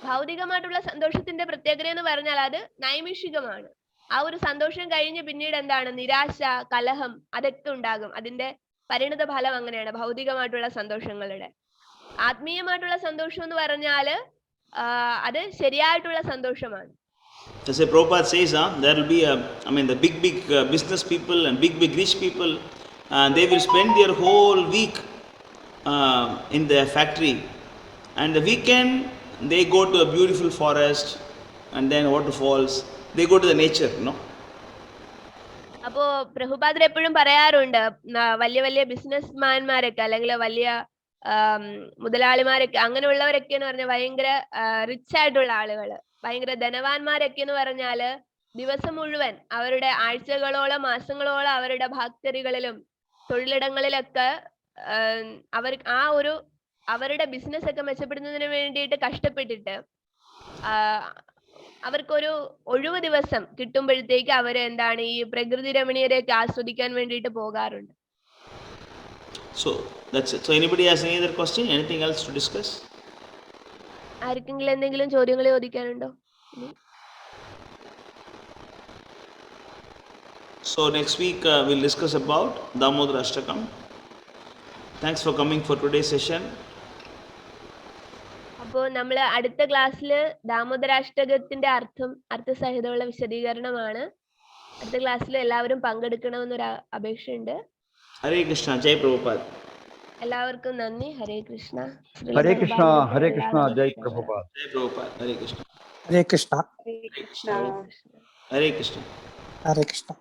ഭൗതികമായിട്ടുള്ള സന്തോഷത്തിന്റെ പ്രത്യേകത എന്ന് പറഞ്ഞാൽ അത് നൈമിഷികമാണ്. ആ ഒരു സന്തോഷം കഴിഞ്ഞ് പിന്നീട് എന്താണ് നിരാശ, കലഹം അതൊക്കെ ഉണ്ടാകും. അതിന്റെ പരിണിത ഫലം അങ്ങനെയാണ് ഭൗതികമായിട്ടുള്ള സന്തോഷങ്ങളുടെ. ആത്മീയമായിട്ടുള്ള സന്തോഷം എന്ന് പറഞ്ഞാല് അത് ശരിയായിട്ടുള്ള സന്തോഷമാണ്. As Prabhupada says, there will be the big business people and big rich people, they will spend their whole week in their factory, and the weekend they go to a beautiful forest and then waterfalls, they go to the nature, അപ്പോ പ്രഭുപാദർ എപ്പോഴും പറയാറുണ്ട്, വലിയ ബിസിനസ്മാൻമാരൊക്കെ അല്ലെങ്കിൽ വലിയ മുതലാളിമാരൊക്കെ അങ്ങനെയുള്ളവരൊക്കെ എന്ന് പറഞ്ഞാൽ ഭയങ്കര rich ആയിട്ടുള്ള ആളുകള്, ഭയങ്കര ധനവാന്മാരൊക്കെ എന്ന് പറഞ്ഞാല് ദിവസം മുഴുവൻ അവരുടെ ആഴ്ചകളോളം മാസങ്ങളോളം അവരുടെ ഫാക്ടറികളിലും തൊഴിലിടങ്ങളിലൊക്കെ അവരുടെ ബിസിനസ് ഒക്കെ മെച്ചപ്പെടുന്നതിന് വേണ്ടിയിട്ട് കഷ്ടപ്പെട്ടിട്ട് അവർക്കൊരു ഒഴിവ് ദിവസം കിട്ടുമ്പോഴത്തേക്ക് അവരെന്താണ് ഈ പ്രകൃതി രമണീയരെയൊക്കെ ആസ്വദിക്കാൻ വേണ്ടിയിട്ട് പോകാറുണ്ട്. So that's it. So anybody has any other question? Anything else to discuss? ആർക്കെങ്കിലും എന്തെങ്കിലും ചോദ്യങ്ങൾ ചോദിക്കാനുണ്ടോ? So next week we'll discuss about Damodara Ashtakam. Thanks for coming for today's session. അപ്പോൾ നമ്മൾ അടുത്ത ക്ലാസ്സിൽ ദാമോദരാഷ്ടകത്തിന്റെ അർത്ഥസഹിതമുള്ള വിശദീകരണമാണ്. അടുത്ത ക്ലാസ്സിൽ എല്ലാവരും പങ്കെടുക്കണമെന്നൊരു അപേക്ഷയുണ്ട്. ഹരേ കൃഷ്ണ, ജയ് പ്രഭുപാദ്. എല്ലാവർക്കും നന്ദി. ഹരേ കൃഷ്ണ. ഹരേ കൃഷ്ണ, ഹരേ കൃഷ്ണ, ജയ് പ്രഭുപാദ്. ജയ് പ്രഭുപാദ്, ഹരേ Krishna. Hare Krishna. Hare Krishna. Hare Krishna. Hare Krishna.